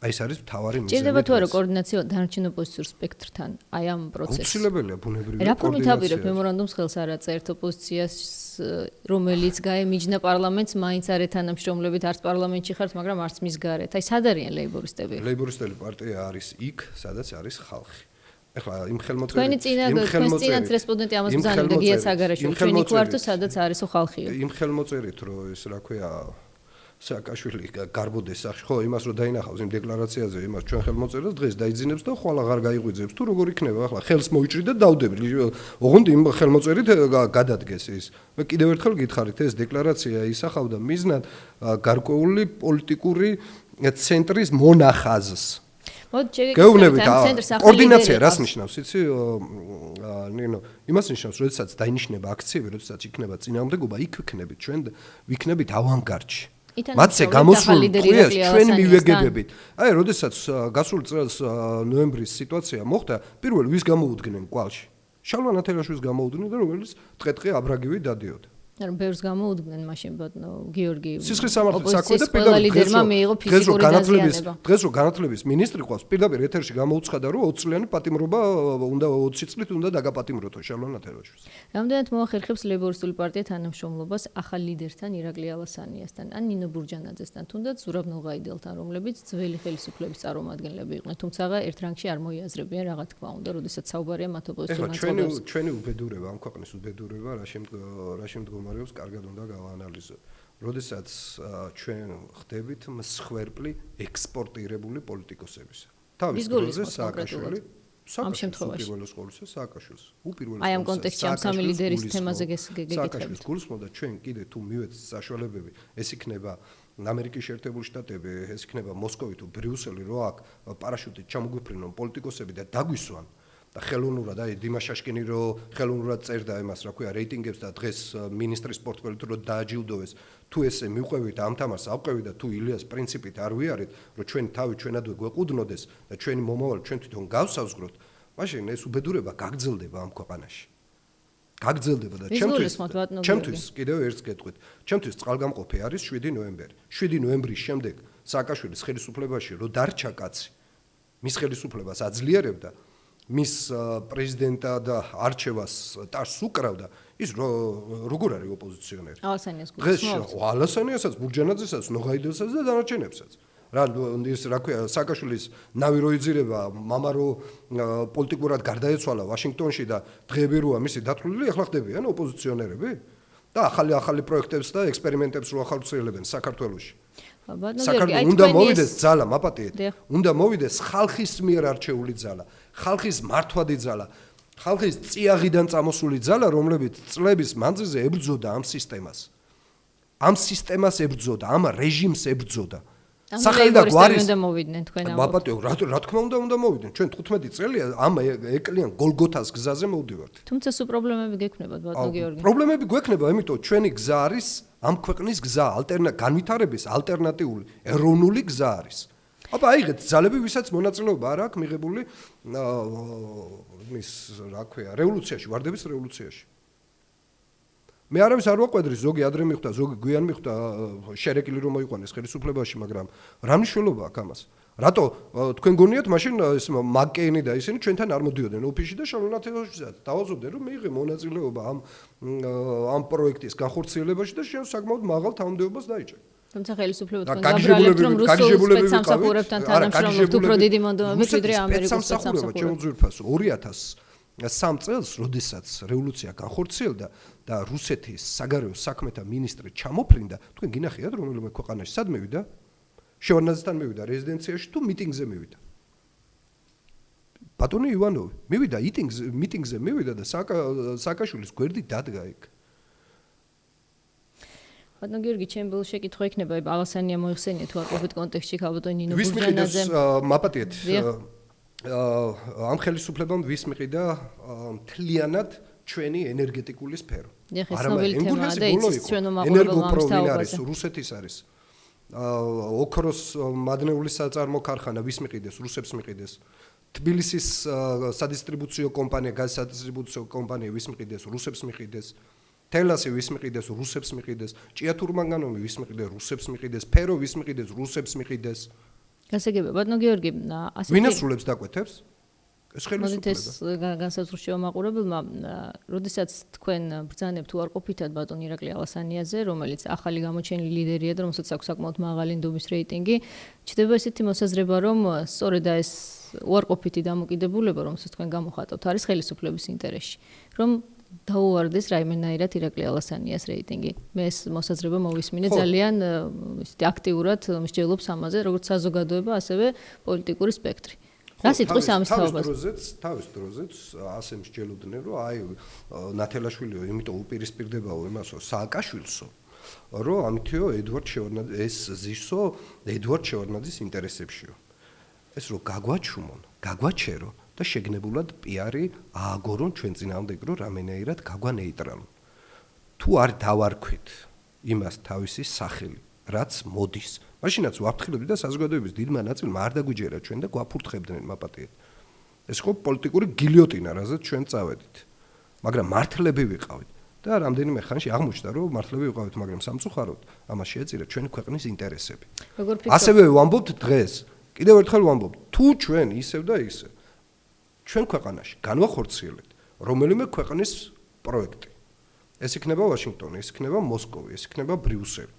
აი ეს არის მთავარი მიზანი. ჭირდება თუ არა კოორდინაცია დანარჩენ ოპოზიციურ სპექტრთან აი ამ პროცესში? აუცილებელია ბუნებრივია რა ფორმით აპირებთ მემორანდუმს ხელს არ აწერთ ოპოზიციას, რომელიც გაემიჯნა პარლამენტს, მაინც არ ეთანამშრომლებით, არც პარლამენტში ხართ, მაგრამ არც მის გარეთ. აი სად არიან ლეიბორისტები? ლეიბორისტული პარტია არის იქ, სადაც არის ხალხი. ეხლა იმ ხელმოწერით თქვენი წინაც რესპონდენტი ამას ბრძანებდა გია საგარაშვილი, ჩვენი გვარტო სადაც არისო ხალხიო. იმ ხელმოწერით, რომ ეს რა ქვია სააკაშვილი გარბოდეს სახში, ხო, იმას რო დაინახავს იმ დეკლარაციაზე, იმას ჩვენ ხელმოწერას დღეს დაიძინებს და ხვალ აღარ გაიღვიძებს თუ როგორ იქნება, ახლა ხელს მოიჭრი და დავდები. ოღონდ იმ ხელმოწერით გადადგეს ის. მე კიდევ ერთხელ გითხარით, ეს დეკლარაცია ისახავდა მიზნად გარკვეული პოლიტიკური ცენტრის მონახაზს. გეუბნებით, კოორდინაცია რას ნიშნავს, იცი? ნინო, იმას ნიშნავს, როდესაც დაინიშნება აქციები, როდესაც იქნება წინააღმდეგობა, იქ ვიქნებით ჩვენ, ვიქნებით ავანგარდში. მათზე გამოსული ყვიას ჩვენ მივეგებებით. აი, როდესაც გასულ წელს ნოემბრის სიტუაცია მოხდა, პირველ ვის გამოუდგნენ კვალში? შალვა ნათელაშვილის გამოუდგნენ და რომელიც დღე-დღე აბრაგივი დადიოდა. ანუ ბევრს გამოუდგნენ მაშინ ბატონო გიორგი. სისხლის სამართლის საქმე და პირდაპირ დღეს რო განათლების მინისტრი ყავს, პირდაპირ ეთერში გამოუცხადა, რომ 20 წლიანი პატიმრობა უნდა 20 წლით უნდა დაგაპატიმროთო შალვა ნათელაშვილს. რამდენად მოახერხებს ლეიბორისტული პარტია თანამშრომლობას ახალ ლიდერთან ირაკლი ალასანიასთან ან ნინო ბურჯანაძესთან, თუნდაც ზურაბ ნოღაიდელთან, რომლებიც ძველი ხელისუფლების წარმომადგენლები იყვნენ, თუმცა ერთ რანგში არ მოიაზრებიან რა თქმა უნდა, როდესაც საუბარია მათ ოპოზიციურ ჩვენი უბედურება, ამ ქვეყნის უბედურება რა შემდგომარეობს, კარგად უნდა გავაანალიზოთ. როდესაც ჩვენ ხდებით მსხვერპლი ექსპორტირებული პოლიტიკოსებისა. თავის დროზე სააკაშვილი ამ შემთხვევაში უპირველეს ყოვლისა სააკაშვილს უპირველეს აი ამ კონტექსტში ამ სამი ლიდერის თემაზე გეკითხებით. სააკაშვილს გულისხმობდა ჩვენ კიდე თუ მივეც საშუალებები, ეს იქნება ამერიკის შეერთებული შტატები, ეს იქნება მოსკოვი თუ ბრიუსელი, რო აქ პარაშუტით ჩამოგვიფრინონ პოლიტიკოსები და დაგვისვან და ხელოვნურად აი დიმაშ შაშკინი რო ხელოვნურად წერდა იმას, რა ქვია, რეიტინგებს და დღეს მინისტრის პორტფელით რო დააჯილდოვეს, თუ ესე მიყვევით ამ თამაშს ავყევით და თუ ილიას პრინციპით არ ვიარეთ, რომ ჩვენი თავი ჩვენადვე გვეყუდნოდეს და ჩვენი მომავალი ჩვენ თვითონ გავსავსგროთ, მაშინ ეს უბედურება გაგრძელდება ამ ქვეყანაში. გაგრძელდება და ჩემთვის კიდევ ერთს გეტყვით. ჩემთვის წყალგამყოფი არის 7 ნოემბერი. 7 ნოემბრის შემდეგ სააკაშვილის ხელისუფლებაში რო დარჩა კაცი, მის ხელისუფლებას აძლიერებდა, მის პრეზიდენტად და არჩევას ტარს უკრავდა, ის როგორ არის ოპოზიციონერი? ალასანიასაც, ბურჯანაძესაც, ნოღაიდელსაც და დანარჩენებსაც. რა ქვია, სააკაშვილის ნავი რო იძირება, მამა რო პოლიტიკურად გარდაეცვალა ვაშინგტონში და დღეები როა მისი დათვლილი, ახლა ხდებიან ოპოზიციონერები და ახალი პროექტებს და ექსპერიმენტებს რო ახორციელებენ საქართველოში. უნდა მოვიდეს ძალა, მაპატიეთ. უნდა მოვიდეს ხალხის მიერ არჩეული ძალა, ხალხის მართვადი ძალა, ხალხის წიაღიდან წამოსული ძალა, რომლებიც წლების მანძილზე ებრძოდა ამ სისტემას. ამ სისტემას ებრძოდა, ამ რეჟიმს ებრძოდა. სახელი და გვარის უნდა მოვიდნენ თქვენ ამბობთ. მაპატიო, რა თქმა უნდა მოვიდნენ. ჩვენ 15 წელია ამ ეკლიან გოლგოთას გზაზე მოვდივართ. თუმცა სულ პრობლემები გექნებათ, ბატონო გიორგი. პრობლემები გვექნება, იმიტომ ჩვენი გზა არის ამ ქვეყნის გზა, განვითარების ალტერნატიული ეროვნული გზა არის. აბა აიღეთ ძალები, ვისაც მონაწილეობა არ აქვს მიღებული მის, რა ქვია, რევოლუციაში, ვარდების რევოლუციაში. მე არავის არ ვაყვედრი, ზოგი ადრე მიხვდა, ზოგი გვიან მიხვდა, შერეკილი რომ მოიყვანეს ხელისუფლებაში, მაგრამ რა მნიშვნელობა აქვს ამას? რატო თქვენ გონიათ მაშინ ეს მაკკეინი და ისინი ჩვენთან არ მოდიოდნენ ოფისში და შალვა ნათელაშვილსაც დავაზობდნენ რომ მიიღე მონაწილეობა ამ პროექტის განხორციელებაში და შენ საკმაოდ მაღალ თანამდებობას დაიჭრე. თუმცა ხელისუფლება თქვენ გაბრალებთ რომ რუსულ სპეცსამსახურებთან თანამშრომლობთ უფრო დიდი მონდომებით ვიდრე ამერიკულ სპეცსამსახურებთან. ჩემო ძვირფასო 2003 წელს, როდესაც რევოლუცია განხორციელდა და რუსეთის საგარეო საქმეთა მინისტრი ჩამოფრინდა, თქვენ გინახიათ რომელიმე ქვეყანაში სად მევიდა? შევარდნაძესთან მევიდა რეზიდენციაში თუ მიტინგზე მევიდა. ბატონი ივანოვი მევიდა მიტინგზე მევიდა და სააკაშვილის გვერდი დადგა იქ. ბატონო გიორგი, ჩემი ბოლო შეკითხვა იქნება, ალასანია მოიხსენია თუ არ ყოფით კონტექსტში ხალბატონი ნინო ბურჯანაძე. მაპატიეთ. ამ ხელისუფლებამ ვის მიყიდა მთლიანად ჩვენი ენერგეტიკული სფერო. ენერგოპროვინი არის, რუსეთის არის. ოქროს მადნეული საწარმო ქარხანა ვის მიყიდეს, რუსებს მიყიდეს. თბილისის სადისტრიბუციო კომპანია, გაზსადისტრიბუციო კომპანია ვის მიყიდეს, რუსებს მიყიდეს. თელასი ვის მიყიდეს, რუსებს მიყიდეს. ჭიათურმანგანომი ვის მიყიდეს, რუსებს მიყიდეს. ფერო ვის მიყიდეს, რუსებს მიყიდეს. გასაგებია, ბატონო გიორგი, ასეთი ვინ ასრულებს დაკვეთებს? ეს ხელისუფლება. ეს განსაზღვრშევა მაყურებელმა, როდესაც თქვენ ბრძანებთ თუ არ ყოფითად ბატონ ირაკლი ალასანიაზე, რომელიც ახალი გამოჩენილი ლიდერია და რომელსაც აქვს საკმაოდ მაღალი ნდობის რეიტინგი, ჩდება ესეთი მოსაზრება, რომ სწორედ ეს უარყოფითი დამოკიდებულება, რომელსაც თქვენ გამოხატავთ, არის ხელისუფლების ინტერესში. რომ დაუვარდეს რაიმენაირად ირაკლი ალასანიას რეიტინგი. მე ეს მოსაზრება მოვისმინე ძალიან ისეთი აქტიურად მსჯელობს ამაზე, როგორც საზოგადოება, ასევე პოლიტიკური სპექტრი. რა სიტყვის ამის თაობაზე? თავის დროზეც ასე მსჯელობდნენ, რომ აი ნათელაშვილიო, იმიტომ უპირისპირდებაო იმასო სააკაშვილსო, რომ ამითიო ედვარდ შევარდნაძე ეს ზისო ედვარდ შევარდნაძის ინტერესებშიო. ეს რომ გაგვაჩუმონ, გაგვაჩერო და შეგნებულად პიარი ააგორონ ჩვენ წინააღმდეგ, რომ რამენაირად გაგვანეიტრალონ. თუ არ დავარქვით იმას თავისი სახელი, რაც მოდის. მაშინაც ვაფრთხილებდი და საზოგადოების დიდმა ნაწილმა არ დაგვიჯერა ჩვენ და გვაფურთხებდნენ მაპატიეთ. ეს ხო პოლიტიკური გილიოტინა, რაზეც ჩვენ წავედით. მაგრამ მართლები ვიყავით და რამდენიმე ხანში აღმოჩნდა, რომ მართლები ვიყავით, მაგრამ სამწუხაროდ ამას შეეწირა ჩვენი ქვეყნის ინტერესები. ასევე ვამბობთ დღეს, კიდევ ერთხელ ვამბობთ, თუ ჩვენ ისევ და ისევ ჩვენ ქვეყანაში განვახორციელებთ რომელიმე ქვეყნის პროექტი. ეს იქნება ვაშინგტონი, ეს იქნება მოსკოვი, ეს იქნება ბრიუსელი.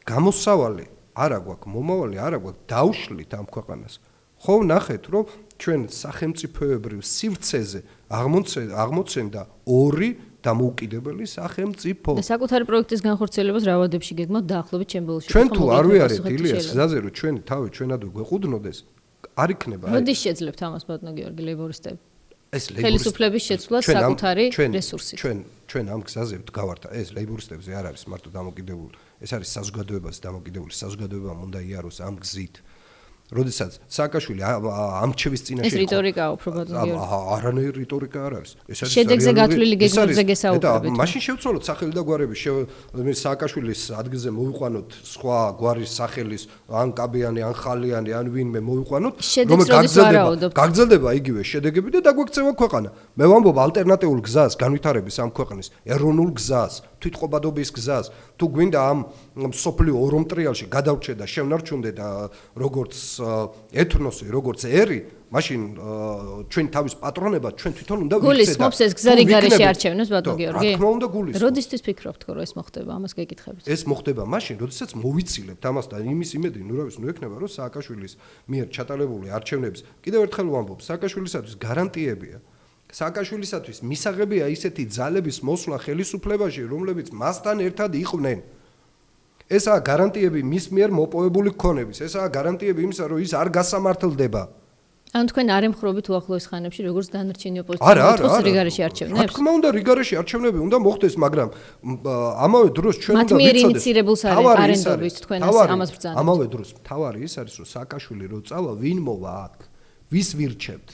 გამოსავალი არა გვაქვს, მომავალი არა გვაქვს, დაუშლით ამ ქვეყანას. ხო ნახეთ, რომ ჩვენ სახელმწიფოებრივ სივრცეზე აღმოცენდა ორი დამოუკიდებელი სახელმწიფო. და საკუთარი პროექტის განხორციელებას რა ვადებში გეგმავთ დაახლოებით ჩემბოლში? ჩვენ თუ არ ვიარეთ ილიას გზაზე, რომ ჩვენი თავი ჩვენადვე გვეყუდნოდეს, არ იქნება. როდის შეძლებთ ამას ბატონო გიორგი ლეიბორისტები? ეს ხელისუფლების შეცვლა საკუთარი რესურსით. ჩვენ ამ გზაზე ვდგავართ, ეს ლეიბორისტებზე არ არის მარტო დამოკიდებული, ეს არის საზოგადოებას დამოკიდებული, საზოგადოებამ უნდა იაროს ამ გზით. როდესაც სააკაშვილი ამჩევის წინაშე ეს რიტორიკაა უფრო ბატონო გიორგი. არანაირი რიტორიკა არ არის. ეს არის შედეგზე გათვლილი გეგმებზე გესაუბრებით. მაშინ შევცვალოთ სახელი და გვარები, სააკაშვილის ადგილზე მოვიყვანოთ სხვა გვარის სახელის, ან კაბიანი, ან ხალიანი, ან ვინმე მოვიყვანოთ, გაგრძელდება იგივე შედეგები და დაგვექცევა ქვეყანა. მე ვამბობ ალტერნატიულ გზას, განვითარების ამ ქვეყნის, ეროვნულ გზას, თვითყობადობის გზას. თუ გვინდა ამ სოფლიო ორომტრიალში გადავრჩე და შევნარჩუნდე და როგორც ეთნოსი, როგორც ერი, მაშინ ჩვენ თავის პატრონება ჩვენ თვითონ უნდა ვიქცე და გულისხმობს ეს გზა რიგარეში არჩევნებს ბატონო გიორგი? რა თქმა უნდა გულისხმობს. როდისთვის ფიქრობთ, რომ ეს მოხდება? ამას გეკითხებით. ეს მოხდება მაშინ, როდესაც მოვიცილებთ ამას და იმის იმედი ნურავის ნუ ექნება, რომ სააკაშვილის მიერ ჩატარებული არჩევნების კიდევ ერთხელ ვამბობ, სააკაშვილისათვის გარანტიებია. სააკაშვილისათვის მისაღებია ისეთი ძალების მოსვლა ხელისუფლებაში, რომლებიც მასთან ერთად იყვნენ. ესაა გარანტიები მის მიერ მოპოვებული ქონების, ესაა გარანტიები იმისა, რომ ის არ გასამართლდება. ან თქვენ არ ემხრობით უახლოეს ხანებში როგორც დანარჩენი ოპოზიცია რიგარეში არჩევნებს? რა თქმა უნდა, რიგარეში არჩევნები უნდა მოხდეს, მაგრამ ამავე დროს ჩვენ უნდა ვიცოდეთ. მათ მიერ ინიცირებულს არენდობით თქვენ ამას ბრძანებთ. ამავე დროს თავარი ის არის, რომ სააკაშვილი რო წავა, ვინ მოვა აქ? ვის ვირჩევთ?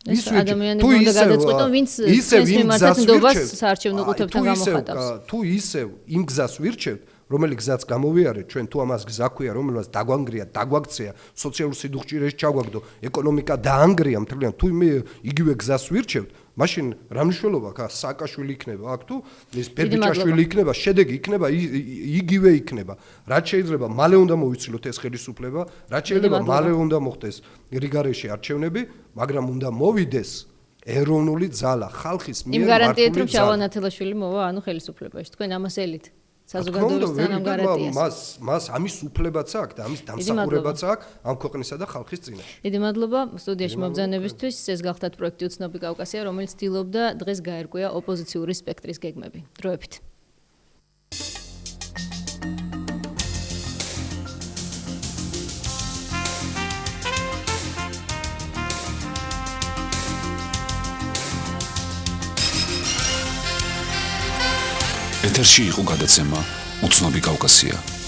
ეს ადამიანები უნდა გადაწყვეტონ, ვინც ეს მიმართად ნდობას საარჩევნო ყუთებთან გამოხატავს. თუ ისევ იმ გზას ვირჩევთ, რომელი გზაც გამოვიარეთ, ჩვენ თუ ამას გზა ქვია, რომელსაც დაგვანგრია, დაგვაქცია, სოციალურ სიდუხჭირეში ჩაგვაგდო, ეკონომიკა დაანგრია მთლიანად, თუ მე იგივე გზას ვირჩევთ, მაშინ რა მნიშვნელობა აქვს? სააკაშვილი იქნება აქ თუ ეს ბერბიჭაშვილი იქნება, შედეგი იქნება იგივე იქნება. რაც შეიძლება მალე უნდა მოვიცილოთ ეს ხელისუფლება, რაც შეიძლება მალე უნდა მოხდეს რიგარეში არჩევნები, მაგრამ უნდა მოვიდეს ეროვნული ძალა, ხალხის მიერ იმ გარანტიით რომ ჩავანათელაშვილი მოვა ანუ ხელისუფლებაში. თქვენ ამას ელით საზოგადოებასთან ამ გარანტიას. მას ამის უფლებაც აქვს და ამის დამსახურებაც აქვს ამ ქვეყნისა და ხალხის წინაშე. დიდი მადლობა სტუდიაში მობრძანებისთვის. ეს გახლდათ პროექტი უცნობი კავკასია, რომელიც ცდილობდა დღეს გაერკვია ოპოზიციური სპექტრის გეგმები. დროებით. ეთერში იყო გადაცემა უცნობი კავკასია.